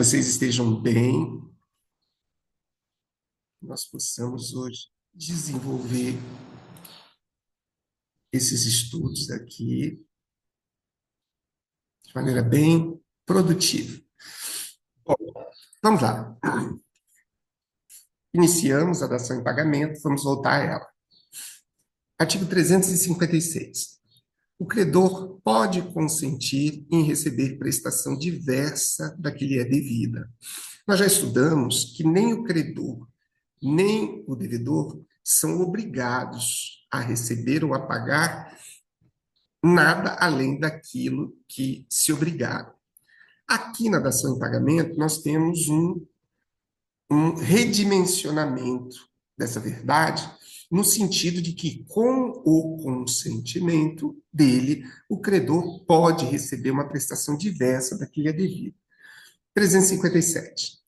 vocês estejam bem, que nós possamos hoje desenvolver esses estudos aqui de maneira bem produtiva. Bom, vamos lá. Iniciamos a dação em pagamento, vamos voltar a ela. Artigo 356. O credor pode consentir em receber prestação diversa da que lhe é devida. Nós já estudamos que nem o credor, nem o devedor são obrigados a receber ou a pagar nada além daquilo que se obrigaram. Aqui na dação em pagamento, nós temos um redimensionamento dessa verdade, no sentido de que, com o consentimento dele, o credor pode receber uma prestação diversa da que lhe é devida. 357.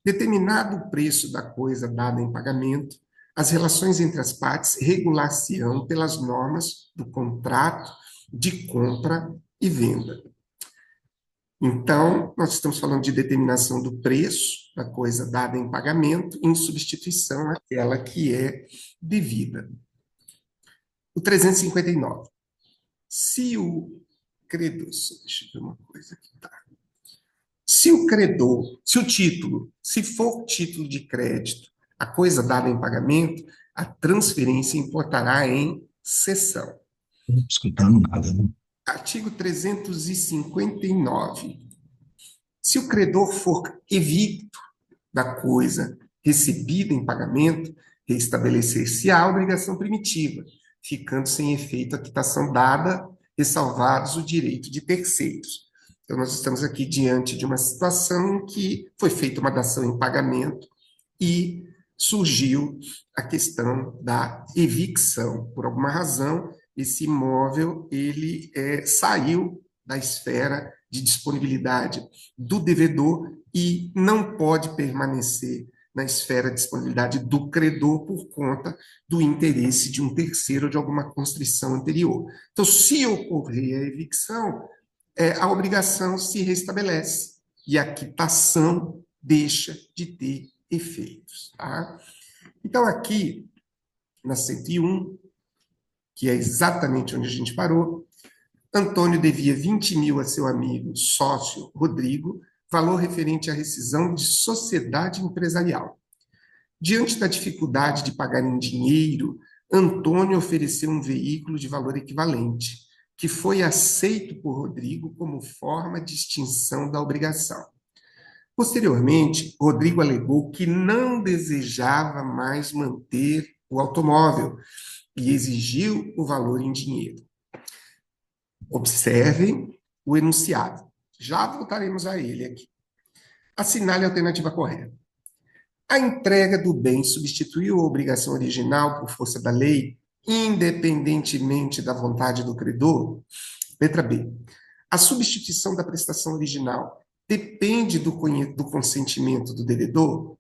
Determinado o preço da coisa dada em pagamento, as relações entre as partes regular-se-ão pelas normas do contrato de compra e venda. Então, nós estamos falando de determinação do preço da coisa dada em pagamento em substituição àquela que é devida. O 359. Se o credor... Deixa eu ver uma coisa aqui, tá? Se o credor, se o título, se for título de crédito, a coisa dada em pagamento, a transferência importará em cessão. Não escutando nada, né? Artigo 359. Se o credor for evicto da coisa recebida em pagamento, restabelecer-se-á a obrigação primitiva, ficando sem efeito a quitação dada, ressalvados o direito de terceiros. Então, nós estamos aqui diante de uma situação em que foi feita uma dação em pagamento e surgiu a questão da evicção. Por alguma razão, esse imóvel ele saiu da esfera de disponibilidade do devedor e não pode permanecer na esfera de disponibilidade do credor por conta do interesse de um terceiro ou de alguma constrição anterior. Então, se ocorrer a evicção, a obrigação se restabelece e a quitação deixa de ter efeitos. Tá? Então, aqui, na 101, que é exatamente onde a gente parou, Antônio devia 20 mil a seu amigo, sócio, Rodrigo, valor referente à rescisão de sociedade empresarial. Diante da dificuldade de pagar em dinheiro, Antônio ofereceu um veículo de valor equivalente, que foi aceito por Rodrigo como forma de extinção da obrigação. Posteriormente, Rodrigo alegou que não desejava mais manter o automóvel e exigiu o valor em dinheiro. Observem o enunciado. Já voltaremos a ele aqui. Assinale a alternativa correta. A entrega do bem substituiu a obrigação original por força da lei, independentemente da vontade do credor? Letra B. A substituição da prestação original depende do consentimento do devedor?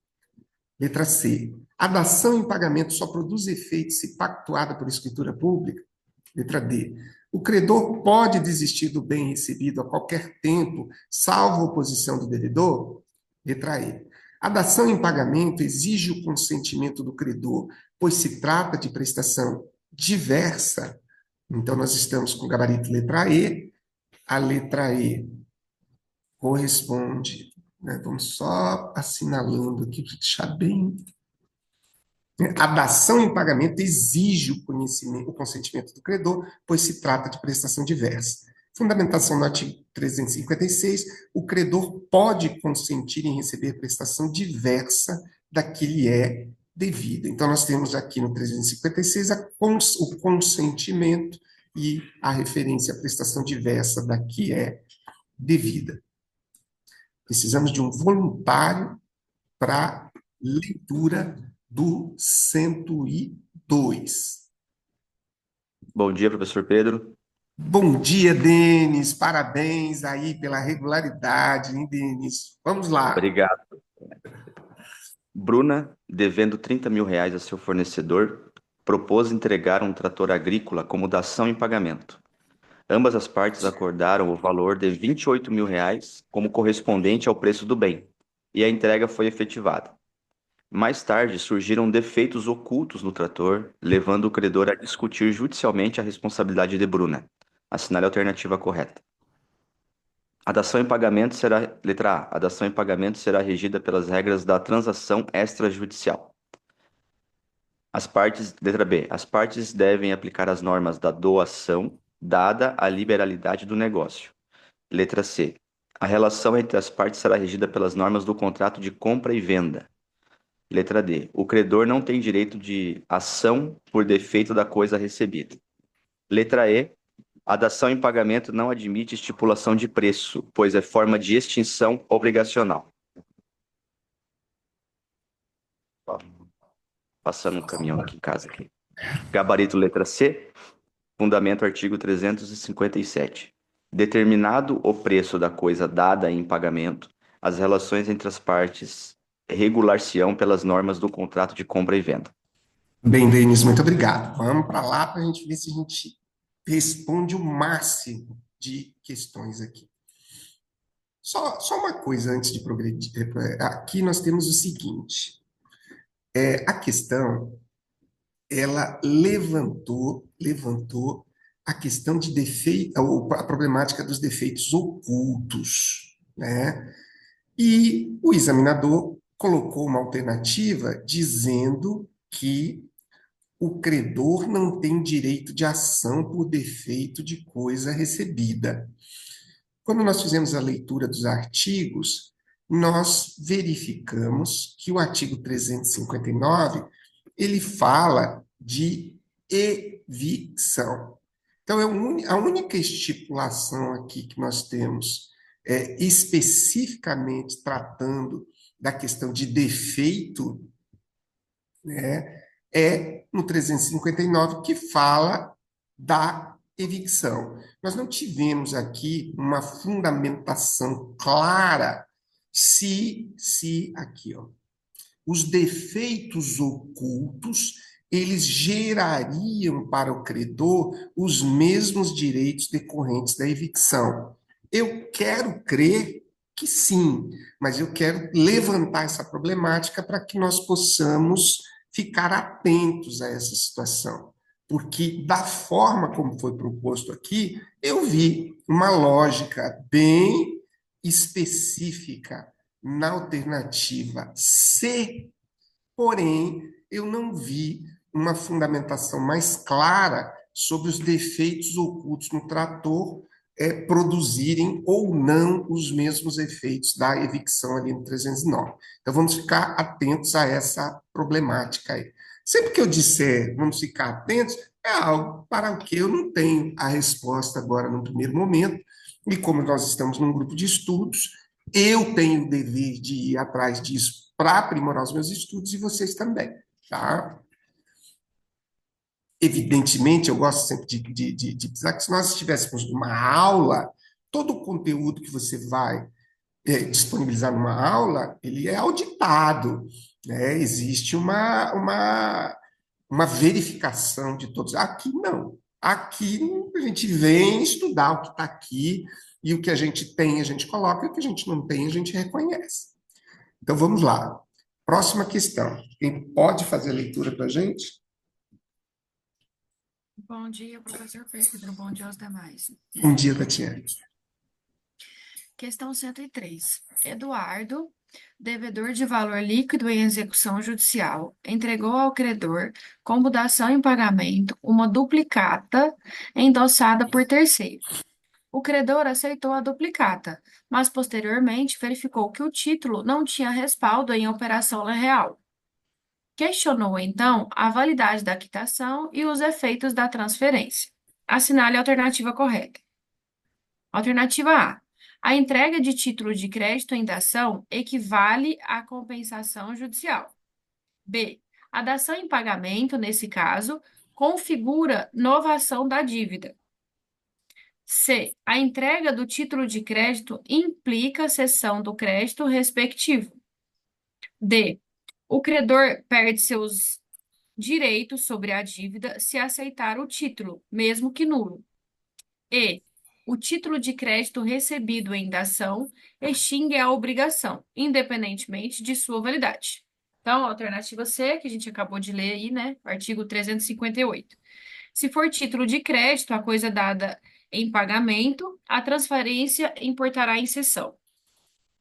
Letra C. A dação em pagamento só produz efeito se pactuada por escritura pública? Letra D. O credor pode desistir do bem recebido a qualquer tempo, salvo oposição do devedor? Letra E. A dação em pagamento exige o consentimento do credor, pois se trata de prestação diversa. Então, nós estamos com o gabarito letra E. A letra E corresponde, né? Vamos só assinalando aqui para deixar bem. A dação em pagamento exige o consentimento do credor, pois se trata de prestação diversa. Fundamentação no artigo 356, o credor pode consentir em receber prestação diversa da que lhe é devida. Então, nós temos aqui no 356 o consentimento e a referência à prestação diversa da que é devida. Precisamos de um voluntário para leitura do 102. Bom dia, professor Pedro. Bom dia, Denis. Parabéns aí pela regularidade, hein, Denis? Vamos lá. Obrigado. Bruna, devendo 30 mil reais a seu fornecedor, propôs entregar um trator agrícola como dação em pagamento. Ambas as partes acordaram o valor de 28 mil reais como correspondente ao preço do bem. e a entrega foi efetivada. Mais tarde, surgiram defeitos ocultos no trator, levando o credor a discutir judicialmente a responsabilidade de Bruna. Assinale a alternativa correta. A dação em pagamento será, letra A, a dação em pagamento será regida pelas regras da transação extrajudicial. Letra B, as partes devem aplicar as normas da doação, dada a liberalidade do negócio. Letra C, a relação entre as partes será regida pelas normas do contrato de compra e venda. Letra D, o credor não tem direito de ação por defeito da coisa recebida. Letra E, a dação em pagamento não admite estipulação de preço, pois é forma de extinção obrigacional. Ó, passando um caminhão aqui em casa. Aqui. Gabarito letra C, fundamento artigo 357. Determinado o preço da coisa dada em pagamento, as relações entre as partes regular-se-ão pelas normas do contrato de compra e venda. Bem, Denis, muito obrigado. Vamos para lá para a gente ver se a gente responde o máximo de questões aqui. Só uma coisa antes de progredir. Aqui nós temos o seguinte: a questão ela levantou a questão de defeito, a problemática dos defeitos ocultos, né? E o examinador colocou uma alternativa dizendo que o credor não tem direito de ação por defeito de coisa recebida. Quando nós fizemos a leitura dos artigos, nós verificamos que o artigo 359 ele fala de evicção. Então, a única estipulação aqui que nós temos especificamente tratando da questão de defeito, né, é no 359 que fala da evicção. Nós não tivemos aqui uma fundamentação clara se aqui, ó, os defeitos ocultos eles gerariam para o credor os mesmos direitos decorrentes da evicção. Eu quero crer que sim, mas eu quero levantar essa problemática para que nós possamos ficar atentos a essa situação. Porque, da forma como foi proposto aqui, eu vi uma lógica bem específica na alternativa C, porém, eu não vi uma fundamentação mais clara sobre os defeitos ocultos no trator produzirem ou não os mesmos efeitos da evicção ali no 309. Então, vamos ficar atentos a essa problemática aí. Sempre que eu disser vamos ficar atentos, é algo para o que eu não tenho a resposta agora no primeiro momento, e como nós estamos num grupo de estudos, eu tenho o dever de ir atrás disso para aprimorar os meus estudos e vocês também, tá? Evidentemente, eu gosto sempre de dizer que se nós estivéssemos numa aula, todo o conteúdo que você vai disponibilizar numa aula, ele é auditado, né? Existe uma verificação de todos. Aqui não. Aqui a gente vem estudar o que está aqui e o que a gente tem a gente coloca e o que a gente não tem a gente reconhece. Então vamos lá. Próxima questão. Quem pode fazer a leitura para a gente? Bom dia, professor Pedro. Bom dia aos demais. Bom dia, Tatiane. Questão 103. Eduardo, devedor de valor líquido em execução judicial, entregou ao credor, como dação em pagamento, uma duplicata endossada por terceiro. O credor aceitou a duplicata, mas posteriormente verificou que o título não tinha respaldo em operação real. Questionou, então, a validade da quitação e os efeitos da transferência. Assinale a alternativa correta. Alternativa A. A entrega de título de crédito em dação equivale à compensação judicial. B. A dação em pagamento, nesse caso, configura novação da dívida. C. A entrega do título de crédito implica cessão do crédito respectivo. D. O credor perde seus direitos sobre a dívida se aceitar o título, mesmo que nulo. E. o título de crédito recebido em dação extingue a obrigação, independentemente de sua validade. Então, a alternativa C, que a gente acabou de ler aí, né? Artigo 358. Se for título de crédito, a coisa dada em pagamento, a transferência importará em cessão.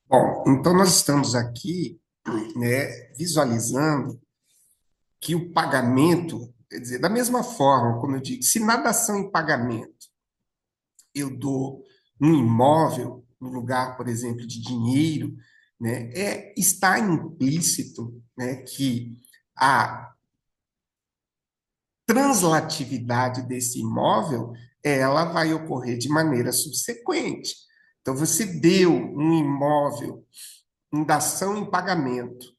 Bom, então nós estamos aqui, né, visualizando que o pagamento, quer dizer, da mesma forma, como eu digo, se na dação em pagamento eu dou um imóvel no lugar, por exemplo, de dinheiro, né, está implícito, né, que a translatividade desse imóvel ela vai ocorrer de maneira subsequente. Então, você deu um imóvel em dação em pagamento,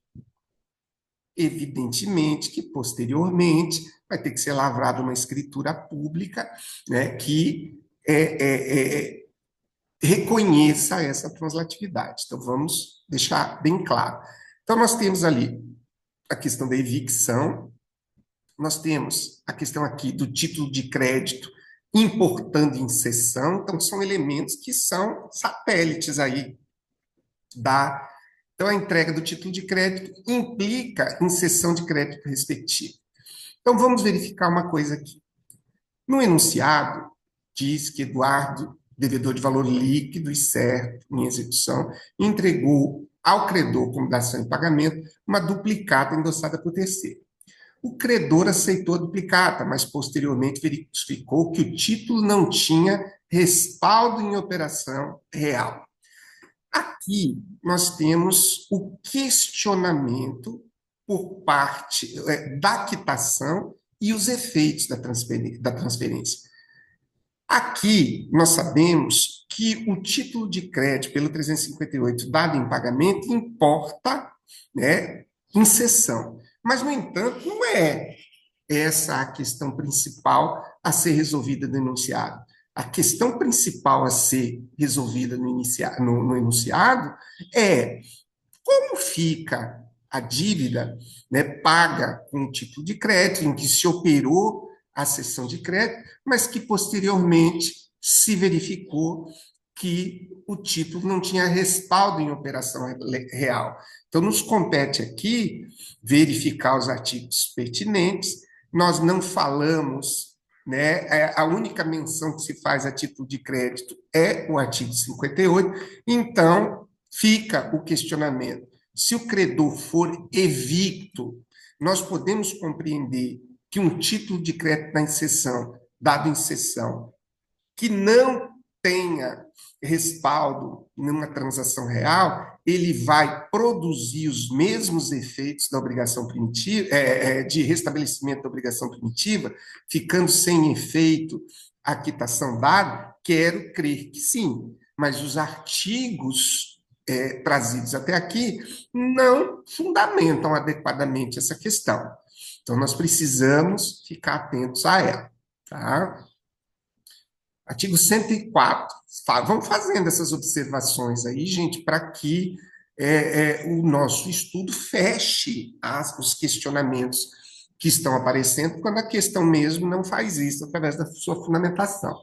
evidentemente que posteriormente vai ter que ser lavrada uma escritura pública, né, que reconheça essa translatividade. Então, vamos deixar bem claro. Então, nós temos ali a questão da evicção, nós temos a questão aqui do título de crédito importando em cessão, então são elementos que são satélites aí da. Então, a entrega do título de crédito implica em cessão de crédito respectiva. Então, vamos verificar uma coisa aqui. No enunciado, diz que Eduardo, devedor de valor líquido e certo em execução, entregou ao credor, como dação em pagamento, uma duplicata endossada por terceiro. O credor aceitou a duplicata, mas posteriormente verificou que o título não tinha respaldo em operação real. Aqui nós temos o questionamento por parte da quitação e os efeitos da transferência. Aqui nós sabemos que o título de crédito pelo 358 dado em pagamento importa, né, em cessão. Mas, no entanto, não é essa a questão principal a ser resolvida no enunciado. A questão principal a ser resolvida no enunciado é como fica a dívida, né, paga com o título de crédito, em que se operou a cessão de crédito, mas que posteriormente se verificou que o título não tinha respaldo em operação real. Então, nos compete aqui verificar os artigos pertinentes. Nós não falamos, né, a única menção que se faz a título de crédito é o artigo 58, então fica o questionamento. Se o credor for evicto, nós podemos compreender que um título de crédito na inserção, dado em cessão, que não tenha respaldo numa transação real, ele vai produzir os mesmos efeitos da obrigação primitiva, de restabelecimento da obrigação primitiva, ficando sem efeito a quitação dada? Quero crer que sim, mas os artigos trazidos até aqui não fundamentam adequadamente essa questão. Então, nós precisamos ficar atentos a ela, tá? Artigo 104. Vamos fazendo essas observações aí, gente, para que o nosso estudo feche os questionamentos que estão aparecendo, quando a questão mesmo não faz isso, através da sua fundamentação.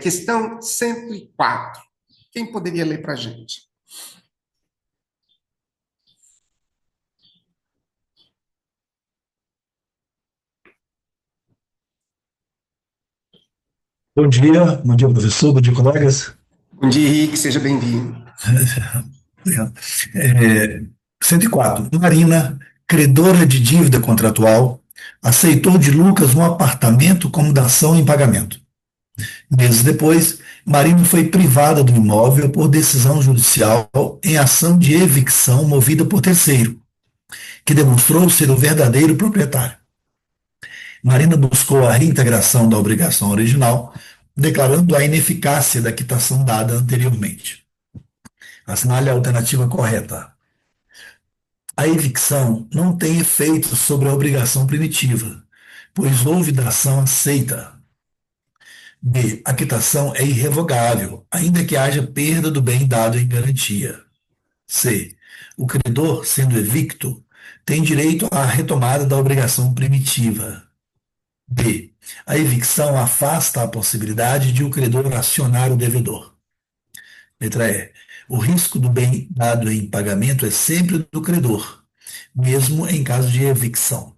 Questão 104. Quem poderia ler para a gente? Bom dia, professor, bom dia, colegas. Bom dia, Henrique, seja bem-vindo. Obrigado. 104. Marina, credora de dívida contratual, aceitou de Lucas um apartamento como dação em pagamento. Meses depois, Marina foi privada do imóvel por decisão judicial em ação de evicção movida por terceiro, que demonstrou ser o verdadeiro proprietário. Marina buscou a reintegração da obrigação original, declarando a ineficácia da quitação dada anteriormente. Assinale a alternativa correta. A evicção não tem efeito sobre a obrigação primitiva, pois houve dação aceita. B. A quitação é irrevogável, ainda que haja perda do bem dado em garantia. C. O credor, sendo evicto, tem direito à retomada da obrigação primitiva. D. A evicção afasta a possibilidade de o credor acionar o devedor. Letra E. O risco do bem dado em pagamento é sempre do credor, mesmo em caso de evicção.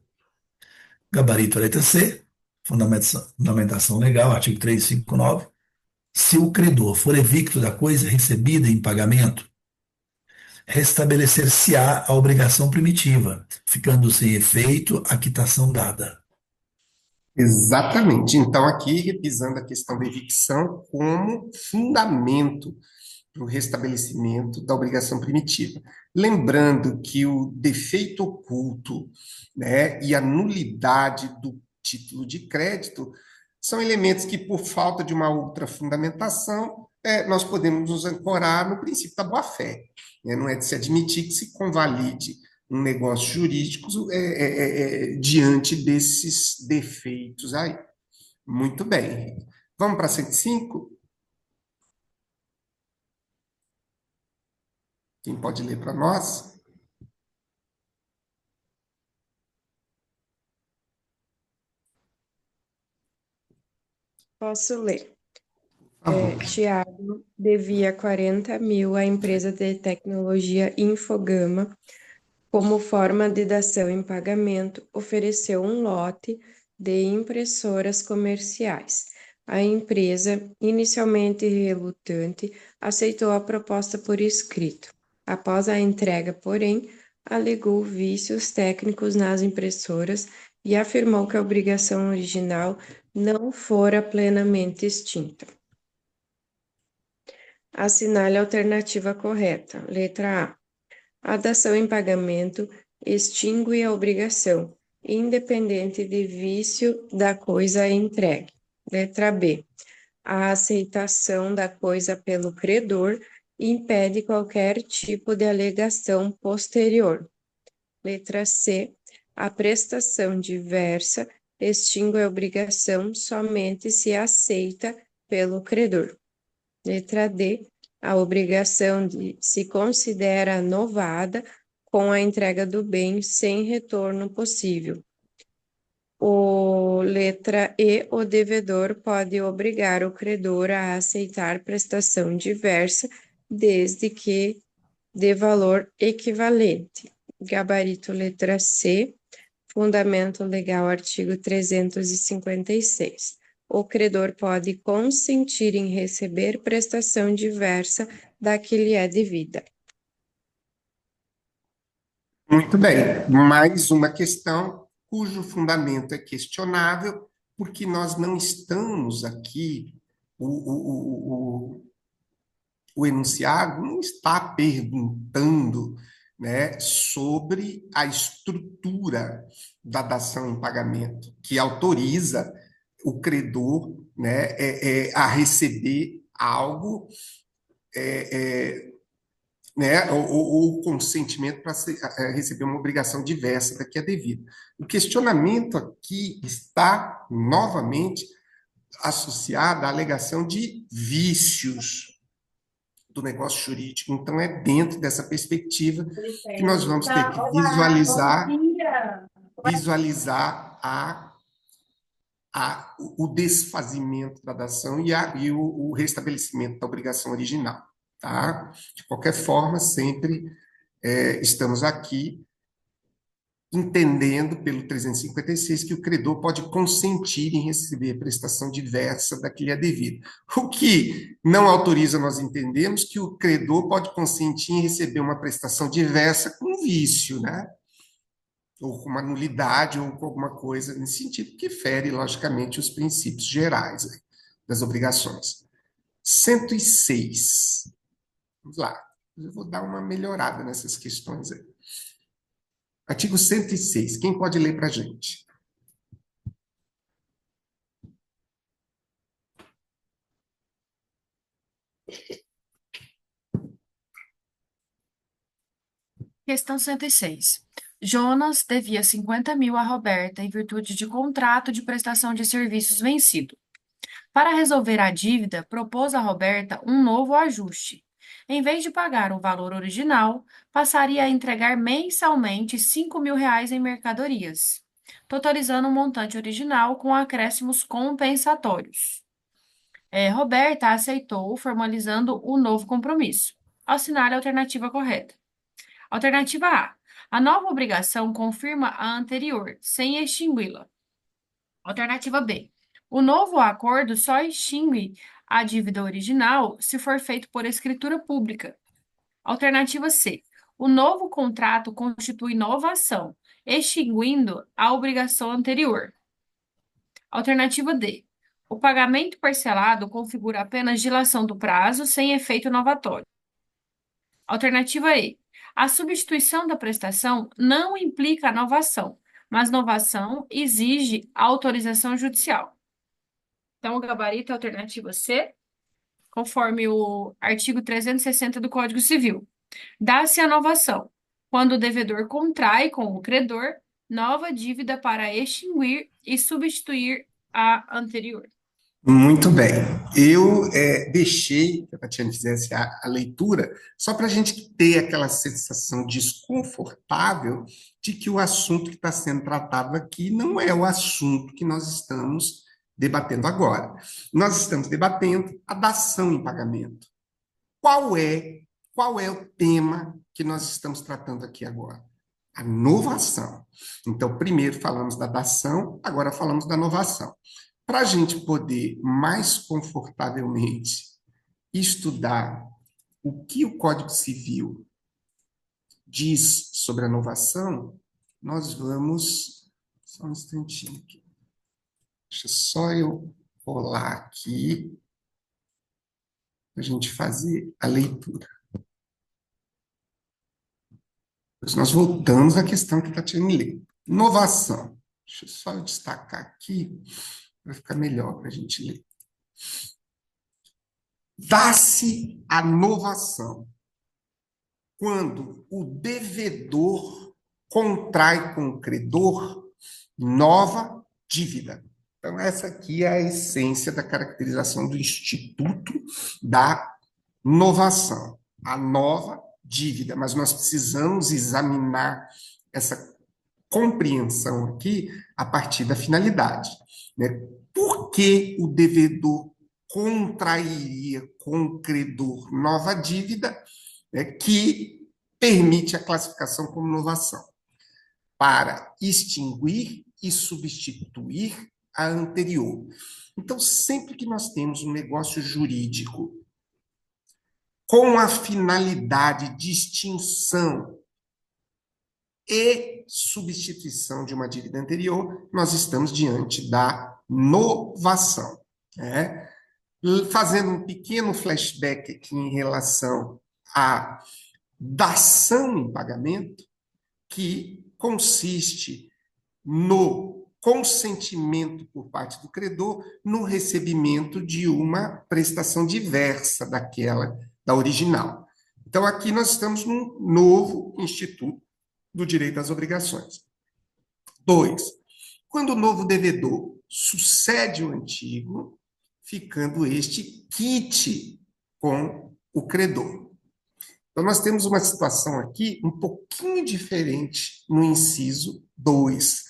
Gabarito, letra C. Fundamentação legal, artigo 359. Se o credor for evicto da coisa recebida em pagamento, restabelecer-se-á a obrigação primitiva, ficando sem efeito a quitação dada. Exatamente. Então, aqui, repisando a questão da evicção como fundamento para o restabelecimento da obrigação primitiva. Lembrando que o defeito oculto, né, e a nulidade do título de crédito são elementos que, por falta de uma outra fundamentação, nós podemos nos ancorar no princípio da boa-fé. Né? Não é de se admitir que se convalide um negócio jurídico diante desses defeitos aí. Muito bem. Vamos para 105? Quem pode ler para nós? Posso ler. Por favor. Tiago devia 40 mil à empresa de tecnologia Infogama. Como forma de dação em pagamento, ofereceu um lote de impressoras comerciais. A empresa, inicialmente relutante, aceitou a proposta por escrito. Após a entrega, porém, alegou vícios técnicos nas impressoras e afirmou que a obrigação original não fora plenamente extinta. Assinale a alternativa correta. Letra A. A dação em pagamento extingue a obrigação, independente de vício da coisa entregue. Letra B. A aceitação da coisa pelo credor impede qualquer tipo de alegação posterior. Letra C. A prestação diversa extingue a obrigação somente se aceita pelo credor. Letra D. A obrigação se considera novada com a entrega do bem sem retorno possível. Letra E. O devedor pode obrigar o credor a aceitar prestação diversa, desde que de valor equivalente. Gabarito letra C. Fundamento legal, artigo 356. O credor pode consentir em receber prestação diversa da que lhe é devida. Muito bem. Mais uma questão cujo fundamento é questionável, porque nós não estamos aqui, o enunciado não está perguntando, né, sobre a estrutura da dação em pagamento, que autoriza o credor, né, a receber algo, né, ou o consentimento para receber uma obrigação diversa da que é devida. O questionamento aqui está, novamente, associado à alegação de vícios do negócio jurídico. Então, é dentro dessa perspectiva que nós vamos ter que visualizar o desfazimento da dação e o restabelecimento da obrigação original. Tá? De qualquer forma, sempre estamos aqui entendendo pelo 356 que o credor pode consentir em receber prestação diversa da que lhe é devida. O que não autoriza nós entendemos que o credor pode consentir em receber uma prestação diversa com vício, né? Ou com uma nulidade, ou com alguma coisa nesse sentido, que fere, logicamente, os princípios gerais das obrigações. 106. Vamos lá. Eu vou dar uma melhorada nessas questões aí. Artigo 106. Quem pode ler para a gente? Questão 106. Jonas devia 50 mil a Roberta em virtude de contrato de prestação de serviços vencido. Para resolver a dívida, propôs a Roberta um novo ajuste. Em vez de pagar o valor original, passaria a entregar mensalmente 5 mil reais em mercadorias. totalizando o montante original com acréscimos compensatórios. Roberta aceitou, formalizando o novo compromisso. Assinale a alternativa correta. Alternativa A. A nova obrigação confirma a anterior, sem extingui-la. Alternativa B. O novo acordo só extingue a dívida original se for feito por escritura pública. Alternativa C. O novo contrato constitui novação, extinguindo a obrigação anterior. Alternativa D. O pagamento parcelado configura apenas dilação do prazo sem efeito novatório. Alternativa E. A substituição da prestação não implica novação, mas novação exige autorização judicial. Então, o gabarito é a alternativa C, conforme o artigo 360 do Código Civil. Dá-se a novação quando o devedor contrai com o credor nova dívida para extinguir e substituir a anterior. Muito bem. Eu deixei que a Tatiana fizesse a leitura só para a gente ter aquela sensação desconfortável de que o assunto que está sendo tratado aqui não é o assunto que nós estamos debatendo agora. Nós estamos debatendo a dação em pagamento. Qual é o tema que nós estamos tratando aqui agora? A novação. Então, primeiro falamos da dação, agora falamos da novação. Para a gente poder mais confortavelmente estudar o que o Código Civil diz sobre a novação, nós vamos... Só um instantinho aqui. Deixa só eu rolar aqui para a gente fazer a leitura. Depois nós voltamos à questão que a Tatiana leu. Novação. Deixa eu só destacar aqui, para ficar melhor para a gente ler. Dá-se a novação quando o devedor contrai com o credor nova dívida. Então, essa aqui é a essência da caracterização do instituto da novação, a nova dívida. Mas nós precisamos examinar essa compreensão aqui a partir da finalidade, né? Por que o devedor contrairia com o credor nova dívida, né, que permite a classificação como novação? Para extinguir e substituir a anterior. Então, sempre que nós temos um negócio jurídico com a finalidade de extinção e substituição de uma dívida anterior, nós estamos diante da novação, né? Fazendo um pequeno flashback aqui em relação à dação em pagamento, que consiste no consentimento por parte do credor no recebimento de uma prestação diversa daquela, da original. Então, aqui nós estamos num novo instituto do direito às obrigações. 2. Quando o novo devedor sucede o antigo, ficando este quite com o credor. Então, nós temos uma situação aqui um pouquinho diferente no inciso 2,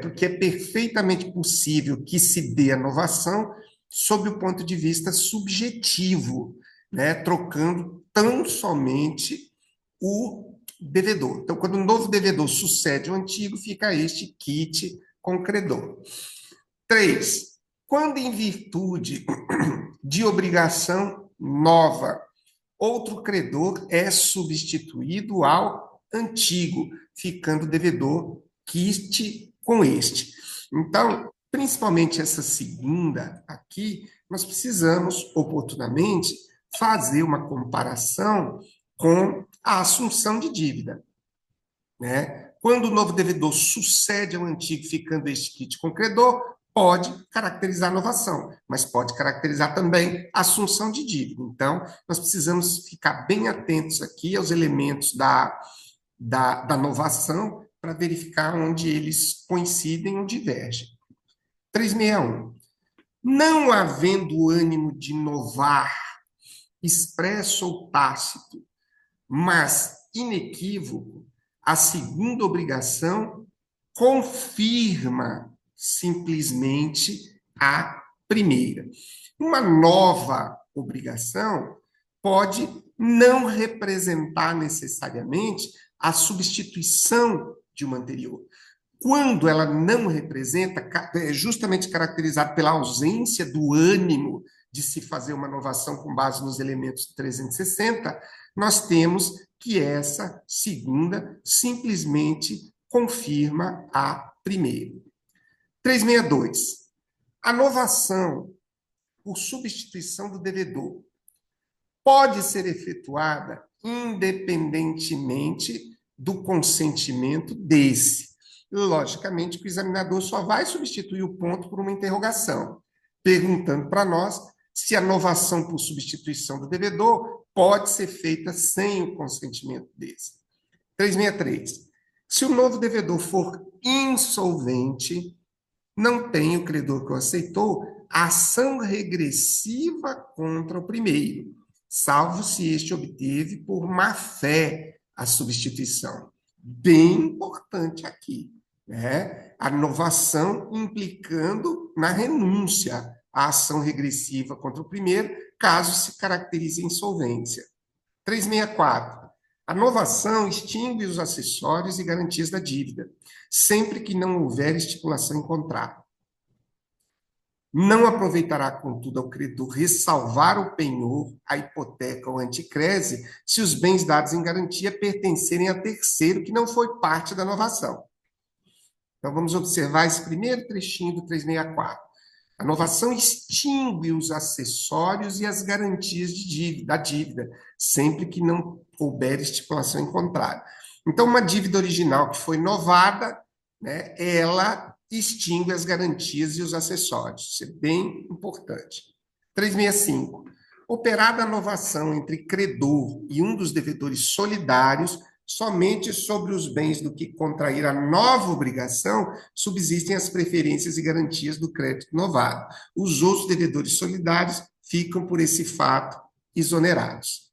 porque é perfeitamente possível que se dê a novação sob o ponto de vista subjetivo, né, trocando tão somente o devedor. Então, quando o novo devedor sucede o antigo, fica este quite com o credor. 3. Quando em virtude de obrigação nova, outro credor é substituído ao antigo, ficando o devedor quite com este. Então, principalmente essa segunda aqui, nós precisamos, oportunamente, fazer uma comparação com a assunção de dívida, né? Quando o novo devedor sucede ao antigo, ficando este quite com o credor, pode caracterizar a novação, mas pode caracterizar também a assunção de dívida. Então, nós precisamos ficar bem atentos aqui aos elementos da novação para verificar onde eles coincidem ou divergem. 361. Não havendo ânimo de novar, expresso ou tácito, mas inequívoco, a segunda obrigação confirma simplesmente a primeira. Uma nova obrigação pode não representar necessariamente a substituição de uma anterior. Quando ela não representa, é justamente caracterizado pela ausência do ânimo de se fazer uma inovação com base nos elementos do 360, nós temos que essa segunda simplesmente confirma a primeira. 362. A novação por substituição do devedor pode ser efetuada independentemente do consentimento desse. Logicamente que o examinador só vai substituir o ponto por uma interrogação, perguntando para nós se a novação por substituição do devedor pode ser feita sem o consentimento desse. 363. Se o novo devedor for insolvente, não tem o credor que o aceitou ação regressiva contra o primeiro, salvo se este obteve por má-fé a substituição. Bem importante aqui, né? A novação implicando na renúncia à ação regressiva contra o primeiro, caso se caracterize insolvência. 364. A novação extingue os acessórios e garantias da dívida, sempre que não houver estipulação em contrato. Não aproveitará, contudo, ao credor ressalvar o penhor, a hipoteca ou anticrese, se os bens dados em garantia pertencerem a terceiro que não foi parte da novação. Então, vamos observar esse primeiro trechinho do 364. A novação extingue os acessórios e as garantias da dívida, sempre que não houver estipulação em contrário. Então, uma dívida original que foi novada, né, ela extingue as garantias e os acessórios. Isso é bem importante. 365. Operada a novação entre credor e um dos devedores solidários, somente sobre os bens do que contrair a nova obrigação subsistem as preferências e garantias do crédito novado. Os outros devedores solidários ficam, por esse fato, exonerados.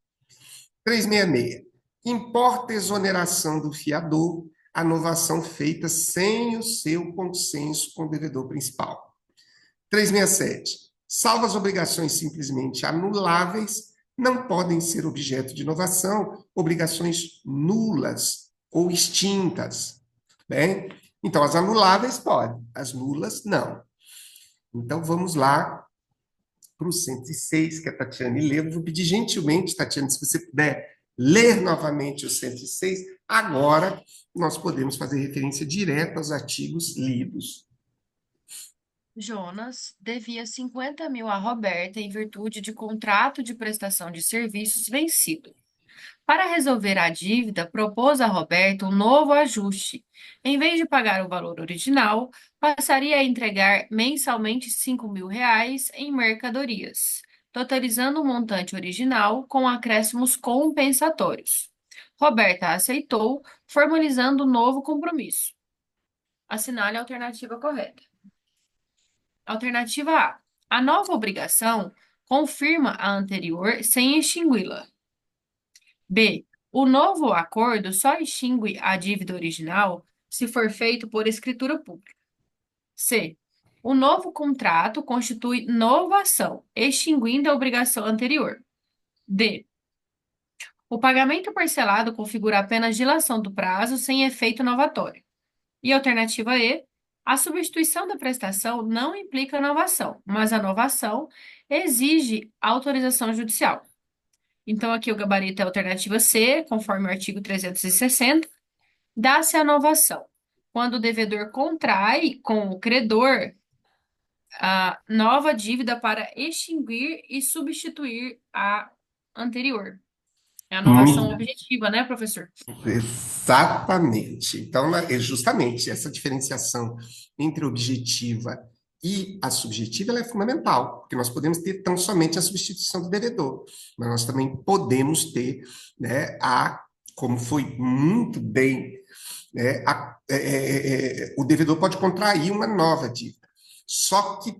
366. Importa exoneração do fiador a novação feita sem o seu consenso com o devedor principal. 367. Salvo as obrigações simplesmente anuláveis, não podem ser objeto de novação obrigações nulas ou extintas. Bem? Então, as anuláveis podem, as nulas não. Então, vamos lá para o 106, que a Tatiane leu. Vou pedir gentilmente, Tatiane, se você puder ler novamente o 106, agora nós podemos fazer referência direta aos artigos lidos. Jonas devia 50 mil a Roberta em virtude de contrato de prestação de serviços vencido. Para resolver a dívida, propôs a Roberta um novo ajuste. Em vez de pagar o valor original, passaria a entregar mensalmente 5 mil reais em mercadorias, totalizando o montante original com acréscimos compensatórios. Roberta aceitou, formalizando o novo compromisso. Assinale a alternativa correta. Alternativa A. A nova obrigação confirma a anterior sem extingui-la. B. O novo acordo só extingue a dívida original se for feito por escritura pública. C. O novo contrato constitui novação, extinguindo a obrigação anterior. D. O pagamento parcelado configura apenas dilação do prazo sem efeito novatório. E alternativa E. A substituição da prestação não implica novação, mas a novação exige autorização judicial. Então, aqui o gabarito é a alternativa C, conforme o artigo 360. Dá-se a novação quando o devedor contrai com o credor a nova dívida para extinguir e substituir a anterior. É a novação objetiva, né, professor? Exatamente. Então, é justamente essa diferenciação entre objetiva e a subjetiva ela é fundamental, porque nós podemos ter tão somente a substituição do devedor, mas nós também podemos ter, né, como foi muito bem, né, o devedor pode contrair uma nova dívida. Só que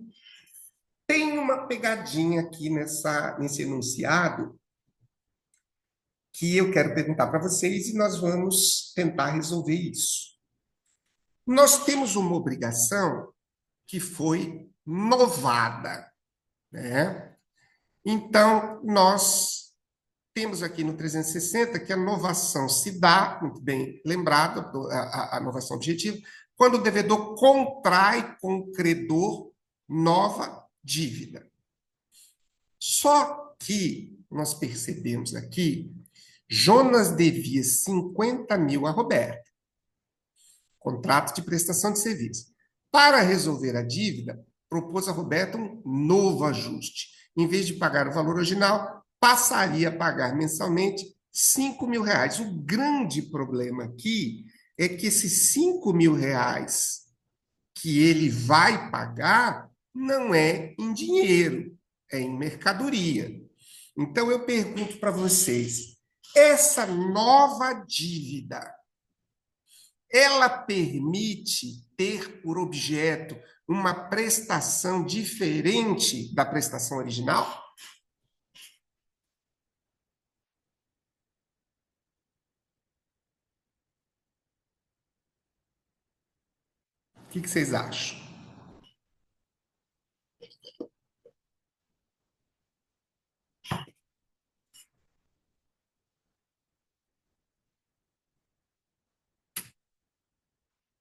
tem uma pegadinha aqui nesse enunciado que eu quero perguntar para vocês e nós vamos tentar resolver isso. Nós temos uma obrigação que foi novada, né? Então, nós temos aqui no 360 que a novação se dá, muito bem lembrado, a novação objetiva, quando o devedor contrai com o credor nova dívida. Só que nós percebemos aqui, Jonas devia 50 mil a Roberto, contrato de prestação de serviço. Para resolver a dívida, propôs a Roberto um novo ajuste. Em vez de pagar o valor original, passaria a pagar mensalmente 5 mil reais. O grande problema aqui é que esses 5 mil reais que ele vai pagar não é em dinheiro, é em mercadoria. Então eu pergunto para vocês, essa nova dívida, ela permite ter por objeto uma prestação diferente da prestação original? O que vocês acham?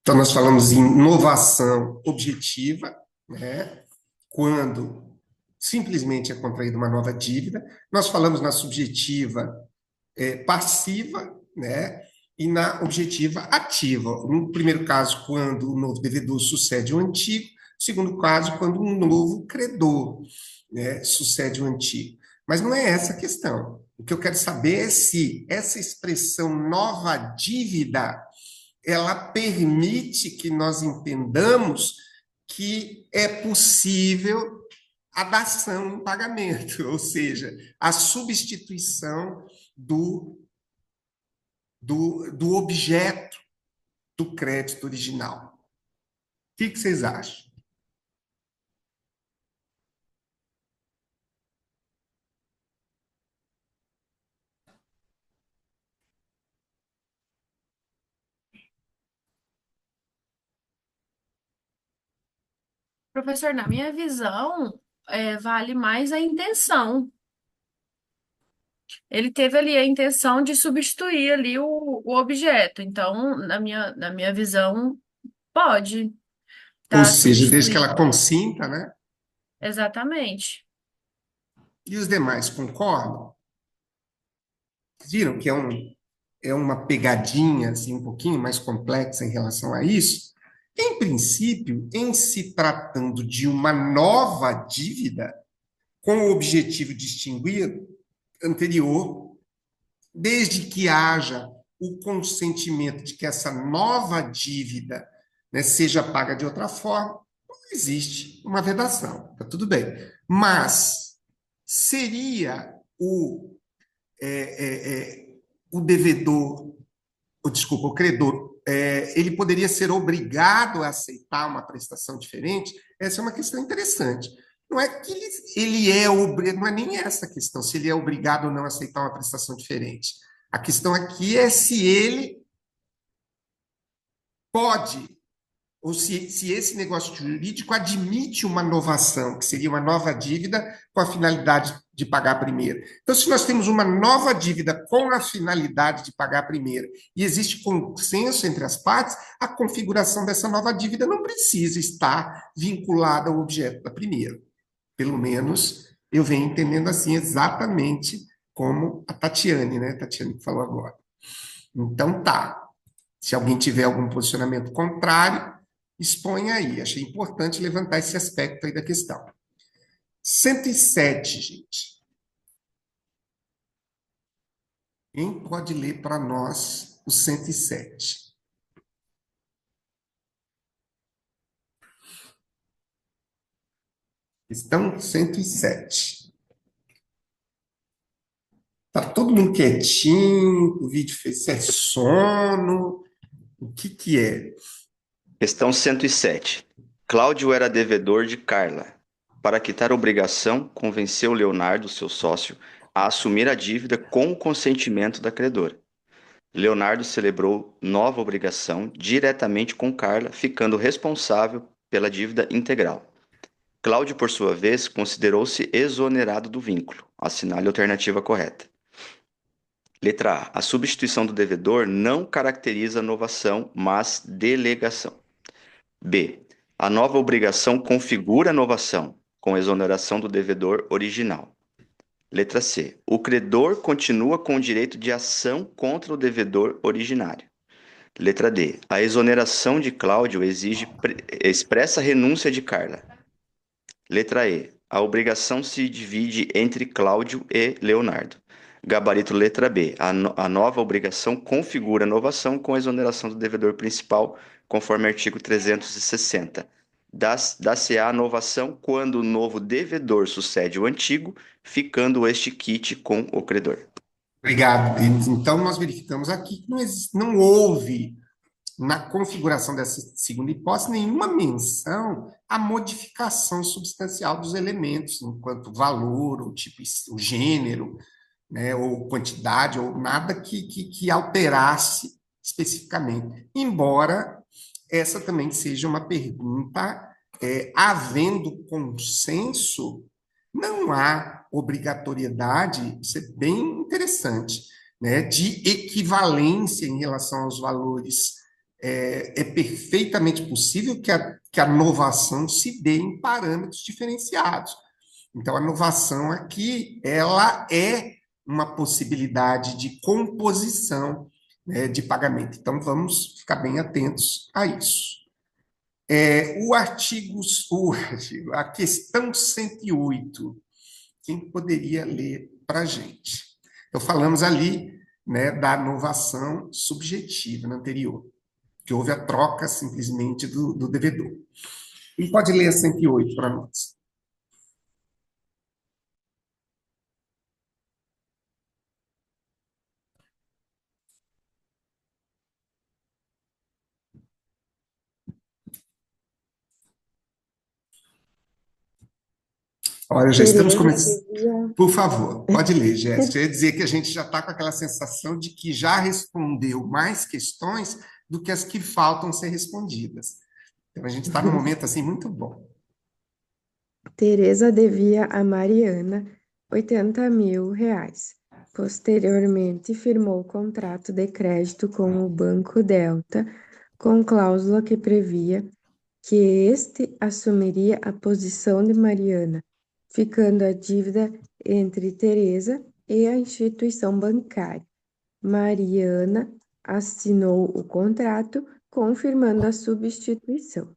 Então, nós falamos em inovação objetiva, né? Quando simplesmente é contraída uma nova dívida. Nós falamos na subjetiva passiva, né? E na objetiva ativa. No primeiro caso, quando o novo devedor sucede o antigo. No segundo caso, quando um novo credor, né, sucede o antigo. Mas não é essa a questão. O que eu quero saber é se essa expressão nova dívida ela permite que nós entendamos que é possível a dação em pagamento, ou seja, a substituição do objeto do crédito original. O que vocês acham? Professor, na minha visão, vale mais a intenção. Ele teve ali a intenção de substituir ali o objeto. Então, na minha visão, pode Ou estar seja, desde que substituindo. ela consinta, né? Exatamente. E os demais concordam? Viram que é uma pegadinha assim, um pouquinho mais complexa em relação a isso? Em princípio, em se tratando de uma nova dívida, com o objetivo de extinguir anterior, desde que haja o consentimento de que essa nova dívida, né, seja paga de outra forma, não existe uma vedação, tá tudo bem. Mas seria é, o devedor, ou, desculpa, o credor, ele poderia ser obrigado a aceitar uma prestação diferente? Essa é uma questão interessante. Não é que ele é obrigado, não é nem essa a questão, se ele é obrigado ou não a aceitar uma prestação diferente. A questão aqui é se ele pode, ou se esse negócio jurídico admite uma novação, que seria uma nova dívida com a finalidade de pagar a primeira. Então, se nós temos uma nova dívida com a finalidade de pagar a primeira e existe consenso entre as partes, a configuração dessa nova dívida não precisa estar vinculada ao objeto da primeira. Pelo menos eu venho entendendo assim exatamente como a Tatiane, né? Tatiane que falou agora. Então tá. Se alguém tiver algum posicionamento contrário, exponha aí. Achei importante levantar esse aspecto aí da questão. 107, gente. Quem pode ler para nós o 107? Questão 107. Tá todo mundo quietinho, o vídeo fez sono. O que é? Questão 107. Cláudio era devedor de Carla. Para quitar a obrigação, convenceu Leonardo, seu sócio, a assumir a dívida com o consentimento da credora. Leonardo celebrou nova obrigação diretamente com Carla, ficando responsável pela dívida integral. Cláudio, por sua vez, considerou-se exonerado do vínculo. Assinale a alternativa correta. Letra A. A substituição do devedor não caracteriza novação, mas delegação. B. A nova obrigação configura novação, com exoneração do devedor original. Letra C. O credor continua com o direito de ação contra o devedor originário. Letra D. A exoneração de Cláudio exige expressa renúncia de Carla. Letra E. A obrigação se divide entre Cláudio e Leonardo. Gabarito letra B. A nova obrigação configura novação com a exoneração do devedor principal, conforme artigo 360. Dá-se-á a novação quando o novo devedor sucede o antigo, ficando este quite com o credor. Obrigado, Denis. Então, nós verificamos aqui que não houve, na configuração dessa segunda hipótese, nenhuma menção à modificação substancial dos elementos, enquanto valor, ou tipo, o gênero, né, ou quantidade, ou nada que alterasse especificamente. Embora essa também seja uma pergunta, havendo consenso, não há obrigatoriedade, isso é bem interessante, né, de equivalência em relação aos valores. É perfeitamente possível que a novação se dê em parâmetros diferenciados. Então, a novação aqui, ela é uma possibilidade de composição, né, de pagamento. Então, vamos ficar bem atentos a isso. A questão 108, quem poderia ler para a gente? Então, falamos ali, né, da novação subjetiva no anterior, que houve a troca simplesmente do devedor. Quem pode ler a 108 para nós? Olha, já estamos Tereza começando. devia. Por favor, pode ler, Jéssica. Eu ia dizer que a gente já está com aquela sensação de que já respondeu mais questões do que as que faltam ser respondidas. Então, a gente está num momento assim muito bom. Tereza devia a Mariana R$ 80.000. Posteriormente, firmou contrato de crédito com o Banco Delta, com cláusula que previa que este assumiria a posição de Mariana, ficando a dívida entre Teresa e a instituição bancária. Mariana assinou o contrato, confirmando a substituição.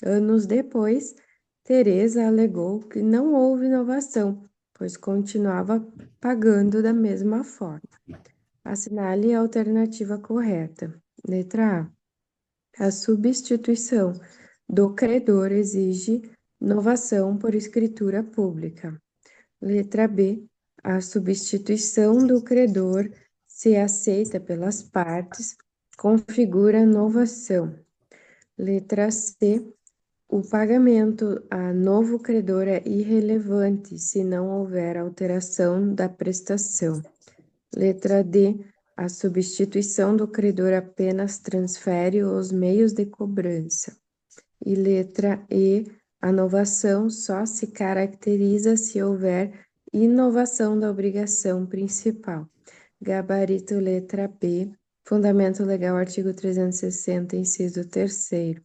Anos depois, Teresa alegou que não houve inovação, pois continuava pagando da mesma forma. Assinale a alternativa correta. Letra A. A substituição do credor exige novação por escritura pública. Letra B. A substituição do credor, se aceita pelas partes, configura novação. Letra C. O pagamento a novo credor é irrelevante se não houver alteração da prestação. Letra D. A substituição do credor apenas transfere os meios de cobrança. E letra E. A novação só se caracteriza se houver inovação da obrigação principal. Gabarito letra B. Fundamento legal, artigo 360, inciso 3º.